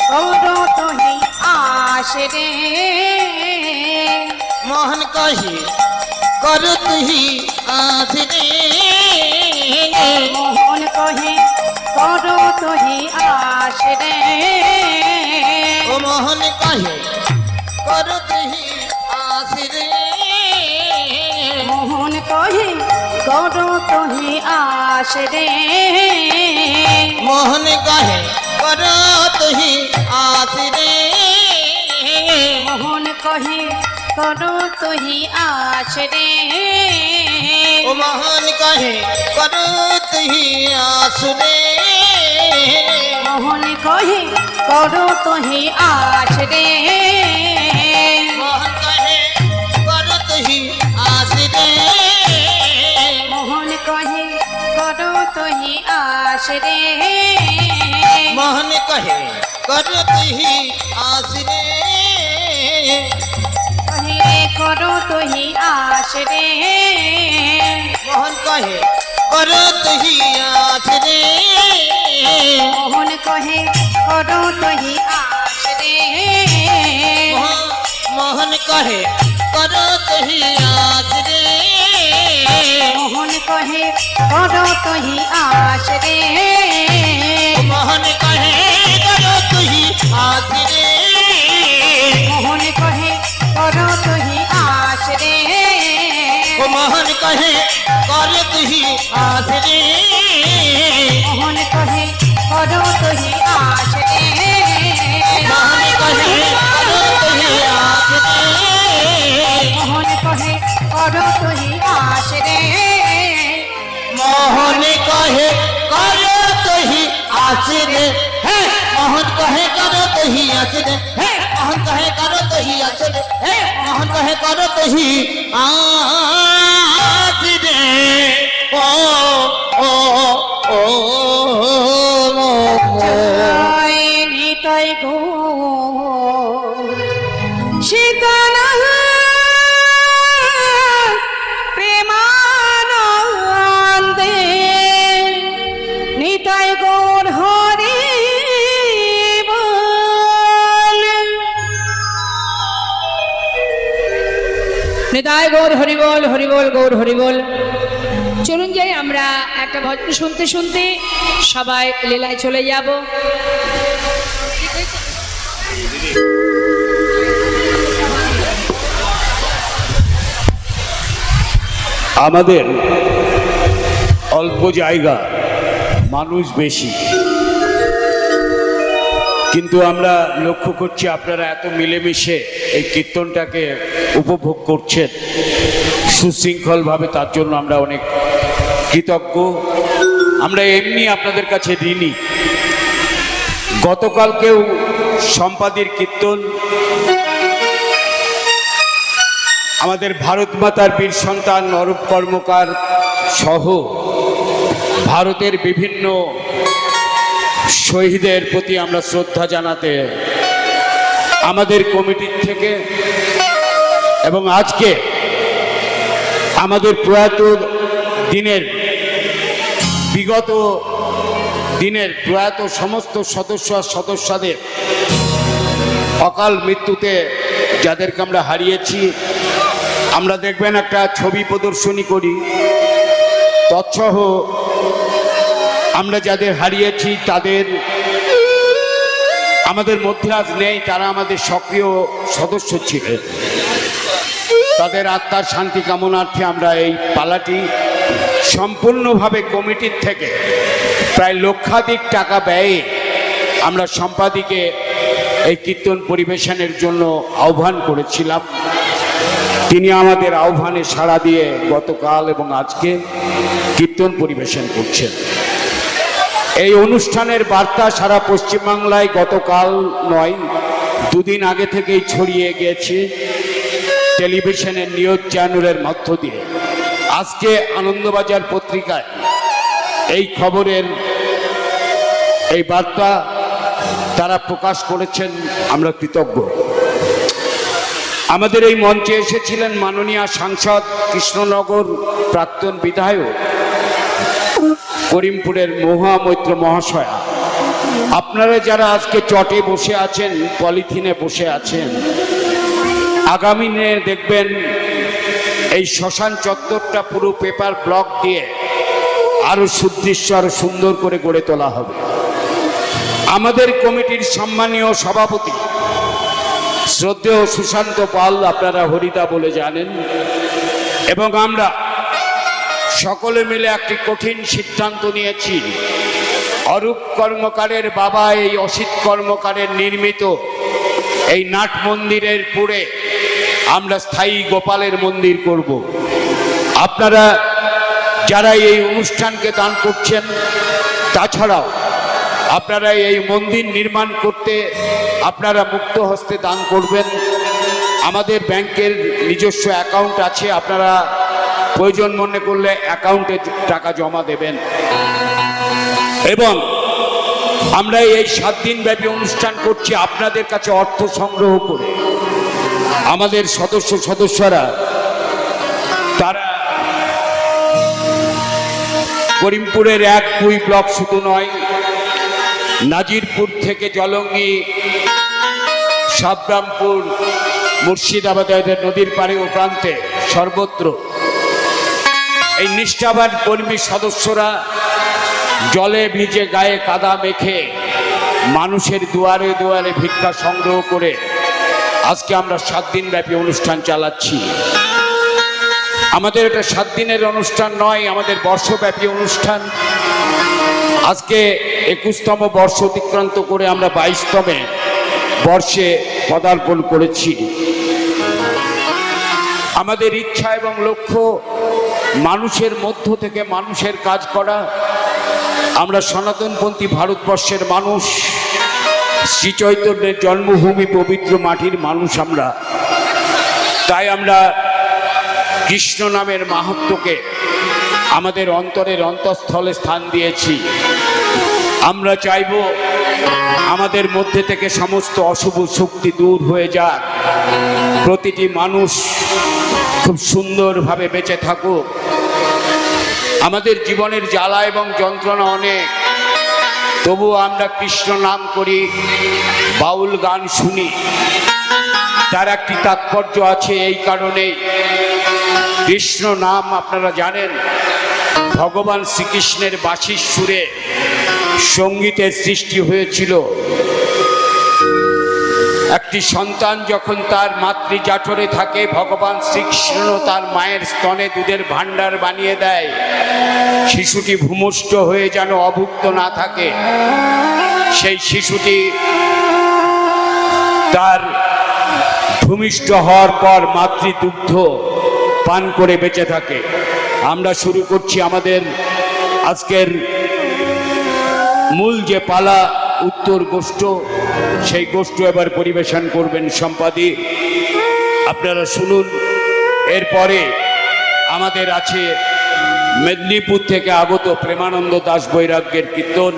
Speaker 3: करो तही आश रे
Speaker 2: मोहन कहे करत ही आसरे
Speaker 3: मोहन कहे करो तही आश रे
Speaker 2: ओ मोहन कहे करत ही आसरे
Speaker 3: मोहन कहे करो तही आश रे
Speaker 2: मोहन कहे करत ही आसरे
Speaker 3: मोहन कहे करो तही आश रे
Speaker 2: ओ मोहन कहे करत ही आसरे
Speaker 3: मोहन कहे करो तही आश रे
Speaker 2: मोहन कहे करत ही आसरे
Speaker 3: मोहन कहे करो तही आश रे
Speaker 2: मोहन कहे करत ही आसरे
Speaker 3: कहे करो तही आश रे
Speaker 2: मोहन कहे करत ही आसरे
Speaker 3: मोहन कहे करो तही आश रे
Speaker 2: मोहन कहे करत ही आसरे
Speaker 3: मोहन कहे करो तही आश रे
Speaker 2: मोहन कहे करत ही आसरे
Speaker 3: मोहन कहे करो तही आश रे
Speaker 2: मोहन कहे करत ही आसरे
Speaker 3: मोहन कहे करो तही आश रे
Speaker 2: मोहन कहे करत ही आसरे
Speaker 3: मोहन कहे करो तही आश रे
Speaker 2: मोहन कहे करत ही आसरे हे मोहन कहे करो तो ही आसरे हे मोहन कहे करो तो ही आसरे हे मोहन कहे करो तो ही आसरे ओ ओ ओ
Speaker 3: জয় নিতাই গো সীতানা প্রেমানন্দে নিতাই গৌর হরি বল।
Speaker 1: নিতাই গৌর হরিবল হরিবল গৌর হরিবল। চলুন যাই আমরা একটা ভজন শুনতে শুনতে সবাই লীলায় চলে যাব।
Speaker 5: আমাদের অল্প জায়গা, মানুষ বেশি, কিন্তু আমরা লক্ষ্য করছি আপনারা এত মিলেমিশে এই কীর্তনটাকে উপভোগ করছেন সুশৃঙ্খলভাবে। তার জন্য আমরা অনেক কৃতজ্ঞ। আমরা এমনি আপনাদের কাছে ঋণী। গতকালকেও সম্পাদির কীর্তন আমাদের ভারত মাতার বীর সন্তান অরূপ কর্মকার সহ ভারতের বিভিন্ন শহীদের প্রতি আমরা শ্রদ্ধা জানাতে আমাদের কমিটির থেকে এবং আজকে আমাদের প্রয়াত দিনের বিগত দিনের প্রয়াত সমস্ত সদস্য সদস্যদের অকাল মৃত্যুতে যাদেরকে আমরা হারিয়েছি, আমরা দেখবেন একটা ছবি প্রদর্শনী করি। তৎসহ আমরা যাদের হারিয়েছি তাদের আমাদের মধ্যে আজ নেই, তারা আমাদের সক্রিয় সদস্য ছিলেন। তাদের আত্মার শান্তি কামনার্থে আমরা এই পালাটি সম্পূর্ণভাবে কমিটির থেকে প্রায় লক্ষাধিক টাকা ব্যয়ে আমরা সম্পাদিকে এই কীর্তন পরিবেশনের জন্য আহ্বান করেছিলাম। তিনি আমাদের আহ্বানে সাড়া দিয়ে গতকাল এবং আজকে কীর্তন পরিবেশন করছেন। এই অনুষ্ঠানের বার্তা সারা পশ্চিমবাংলায় গতকাল নয়, দুদিন আগে থেকেই ছড়িয়ে গিয়েছে টেলিভিশনের নিউজ চ্যানেলের মধ্য দিয়ে। আজকে আনন্দবাজার পত্রিকায় এই খবরের এই বার্তা তারা প্রকাশ করেছেন, আমরা কৃতজ্ঞ। আমাদের এই মঞ্চে এসেছিলেন মাননীয় সাংসদ কৃষ্ণনগর প্রাক্তন বিধায়ক করিমপুরের মহামৈত্র মহাশয়া। আপনারা যারা আজকে চটে বসে আছেন, পলিথিনে বসে আছেন, আগামী দিনে দেখবেন এই শ্মশান চত্বরটা পুরো পেপার ব্লক দিয়ে আরো সুদৃশ্য আরো সুন্দর করে গড়ে তোলা হবে। আমাদের কমিটির সম্মানীয় সভাপতি শ্রদ্ধেয় সুশান্ত পাল, আপনারা হরিদা বলে জানেন, এবং আমরা সকলে মিলে একটি কঠিন সিদ্ধান্ত নিয়েছি। অরূপ কর্মকারের বাবা এই অসিত কর্মকারের নির্মিত এই নাট মন্দিরের পুরে আমরা স্থায়ী গোপালের মন্দির করব। আপনারা যারা এই অনুষ্ঠানকে দান করছেন, তাছাড়াও আপনারা এই মন্দির নির্মাণ করতে আপনারা মুক্ত হস্তে দান করবেন। আমাদের ব্যাংকের নিজস্ব অ্যাকাউন্ট আছে, আপনারা প্রয়োজন মনে করলে অ্যাকাউন্টে টাকা জমা দেবেন। এবং আমরা এই 7 দিন ব্যাপী অনুষ্ঠান করছি আপনাদের কাছে অর্থ সংগ্রহ করে। আমাদের সদস্যরা তারা করিমপুরের 1-2 ব্লক শুধু নয়, নাজিরপুর থেকে জলঙ্গি, সাবরামপুর, মুর্শিদাবাদের নদীর পাড়ে ও প্রান্তে সর্বত্র এই নিষ্ঠাবান কর্মী সদস্যরা জলে ভিজে গায়ে কাদা মেখে মানুষের দুয়ারে দুয়ারে ভিক্ষা সংগ্রহ করে আজকে আমরা 7 দিন ব্যাপী অনুষ্ঠান চালাচ্ছি। আমাদের এটা 7 দিনের অনুষ্ঠান নয়, আমাদের বর্ষব্যাপী অনুষ্ঠান। আজকে 21তম বর্ষ অতিক্রান্ত করে আমরা 22তমে বর্ষে পদার্পণ করেছি। আমাদের ইচ্ছা এবং লক্ষ্য মানুষের মধ্য থেকে মানুষের কাজ করা, আমরা সনাতনপন্থী ভারতবর্ষের মানুষ, শ্রী চৈতন্যের জন্মভূমি পবিত্র মাটির মানুষ আমরা। তাই আমরা কৃষ্ণ নামের মাহাত্ম্যকে আমাদের অন্তরের অন্তঃস্থলে স্থান দিয়েছি। আমরা চাইব আমাদের মধ্যে থেকে সমস্ত অশুভ শক্তি দূর হয়ে যাক, প্রতিটি মানুষ খুব সুন্দরভাবে বেঁচে থাকুক। আমাদের জীবনের জ্বালা এবং যন্ত্রণা অনেক, তবুও আমরা কৃষ্ণ নাম করি, বাউল গান শুনি। তার একটি তাৎপর্য আছে, এই কারণেই কৃষ্ণ নাম আপনারা জানেন ভগবান শ্রীকৃষ্ণের বাঁশির সুরে সঙ্গীতের সৃষ্টি হয়েছিল। একটি সন্তান যখন তার মাতৃ জাঠরে থাকে, ভগবান শ্রীকৃষ্ণ তার মায়ের স্তনে দুধের ভাণ্ডার বানিয়ে দেয়, শিশুটি ভূমিষ্ঠ হয়ে যেন অভুক্ত না থাকে। সেই শিশুটি তার ভূমিষ্ঠ হওয়ার পর মাতৃদুগ্ধ পান করে বেঁচে থাকে। আমরা শুরু করছি আমাদের আজকের মূল যে পালা, উত্তর গোষ্ঠ। সেই গোষ্ঠ এবার পরিবেশন করবেন সম্পাদী, আপনারা শুনুন। এরপরে আমাদের আছে মেদিনীপুর থেকে আগত প্রেমানন্দ দাস বৈরাগ্যের কীর্তন।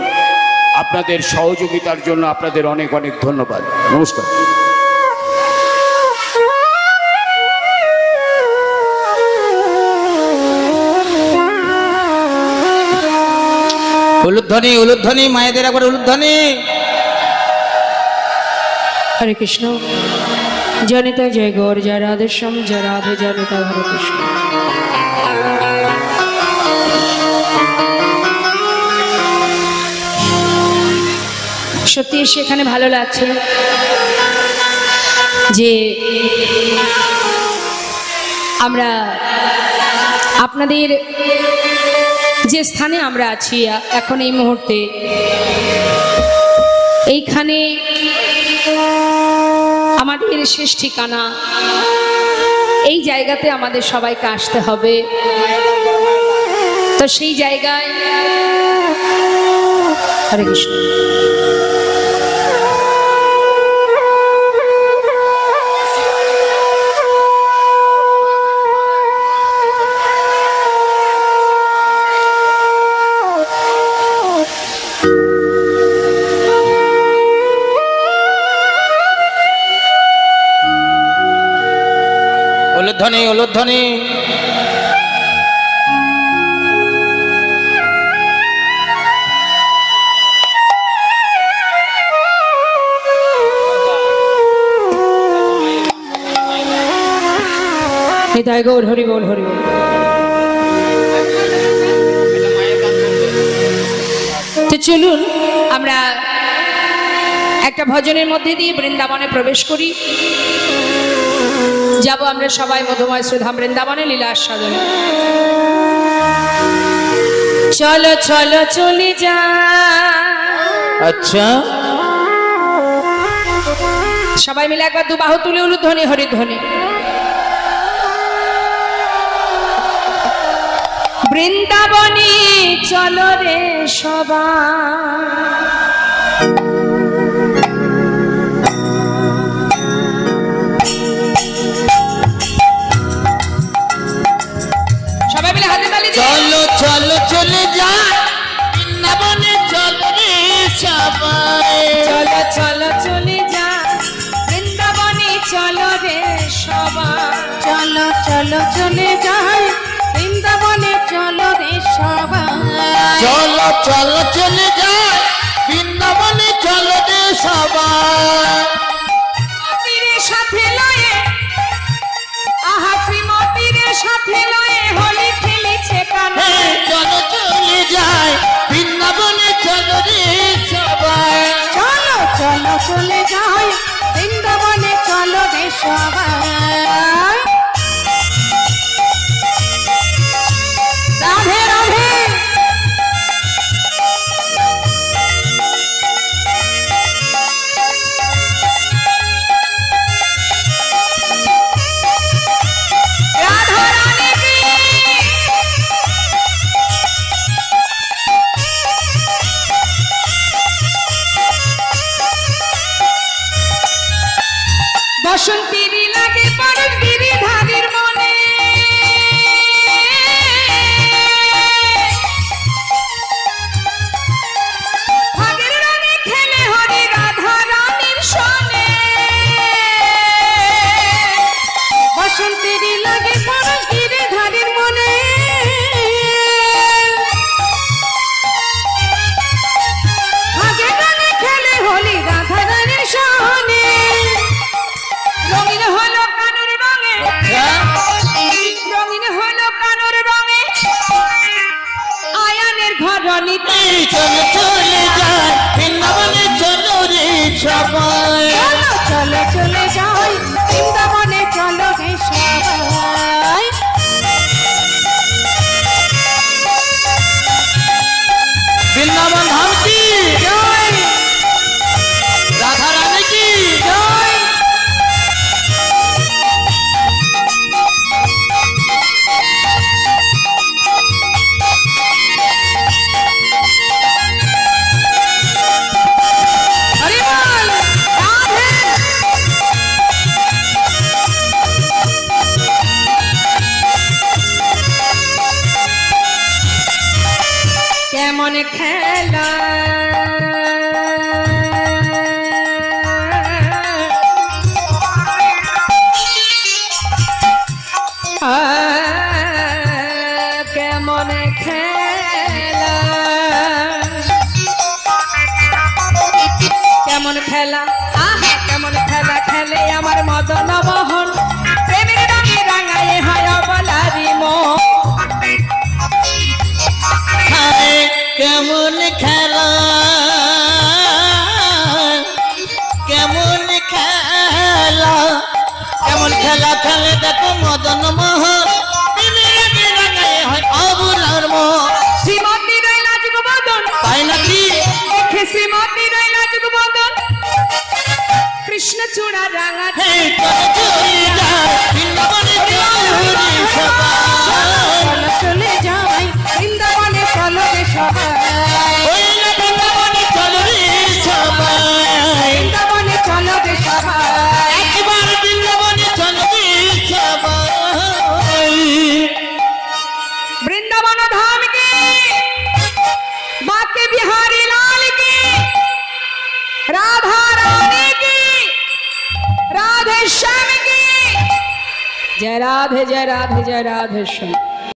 Speaker 5: আপনাদের সহযোগিতার জন্য আপনাদের অনেক অনেক ধন্যবাদ। নমস্কার।
Speaker 2: উলুধ্বনি উলুধ্বনি, মায়েদের একবার উলুধ্বনি।
Speaker 1: হরে কৃষ্ণ। জনিতা জয় গৌর, জয় রাধেশ্যাম, জয় রাধে জনিতা, হরে কৃষ্ণ। সত্যি সেখানে ভালো লাগছে যে আমরা আপনাদের যে স্থানে আমরা আছি এখন এই মুহূর্তে, এইখানে আমাদের শেষ ঠিকানা। এই জায়গাতে আমাদের সবাইকে আসতে হবে। তো সেই জায়গায় হরে কৃষ্ণ।
Speaker 2: উলুধ্বনি উলুধ্বনি।
Speaker 1: নিতাই গৌর, হরি বল, হরি বল। তো চলুন আমরা একটা ভজনের মধ্যে দিয়ে বৃন্দাবনে প্রবেশ করি। যাব আমরা সবাই মধুময় শ্রীধাম বৃন্দাবনে লীলা আস্বাদনে। চলো চলো চলে যা।
Speaker 2: আচ্ছা,
Speaker 1: সবাই মিলে একবার দু বাহু তুলে উলুধ্বনি হরিধ্বনি। বৃন্দাবনে চলো রে সবাই,
Speaker 2: চলো চলো চলে যা বৃন্দাবনে, চলো রে সবাই।
Speaker 1: চলো চলো চলে যা বৃন্দাবনে, চলো রে সবাই।
Speaker 3: চলো চলো চলে যাই বৃন্দাবনে, চলো রে সবাই।
Speaker 2: চলো চলো চলে যা বৃন্দাবনে, চলো রে সবাই।
Speaker 1: শ্রীমতীর সাথে লয়ে, আহা শ্রীমতীর সাথে লয়ে হোলি খেলিছে কানে।
Speaker 2: চলো চলে যাই বৃন্দাবনে, চলো রে সবাই।
Speaker 3: চলো চলো চলে যাই বৃন্দাবনে, চলো রে সবাই। রাধে রাধে।
Speaker 1: রাধা রানী কি
Speaker 2: চলো চলে যাই বৃন্দাবনে চলো রে সবাই
Speaker 3: চলো চলে যাই বৃন্দাবনে চলো হে সবাই
Speaker 2: বৃন্দাবন ধাম কি
Speaker 3: জয়
Speaker 2: রাধা রানী কি
Speaker 3: জয় হরি বল রাধে কেমন খেলা কেমন খেলা কেমন খেলা আহা কেমন খেলা খেলে আমার মদন মোহন প্রেমের রঙে রাঙায় হয় বলারি মন
Speaker 2: হায় কেমন খেলা কেমন খেলা কেমন খেলা খেলে দেখো মদন মোহন অবুলার মোহন
Speaker 3: শ্রীমতী রয় লাজুক বদন
Speaker 2: তাই নাকি
Speaker 3: দেখে শ্রীমতী রয় লাজুক বদন কৃষ্ণ চূড়া রাঙা
Speaker 2: হে চলো চলে যাই বৃন্দাবনে চলো রে সবাই
Speaker 3: চলো চলে যাই বৃন্দাবনে চলো রে সবাই
Speaker 2: ওই না বৃন্দাবনে চলো রে সবাই
Speaker 3: বৃন্দাবনে চলো রে সবাই
Speaker 2: একবার বৃন্দাবনে চলো রে সবাই
Speaker 3: বৃন্দাবন ধাম की बाके बिहारी लाल की राधा रानी की राधे श्याम की जय राधे जय राधे जय राधे श्याम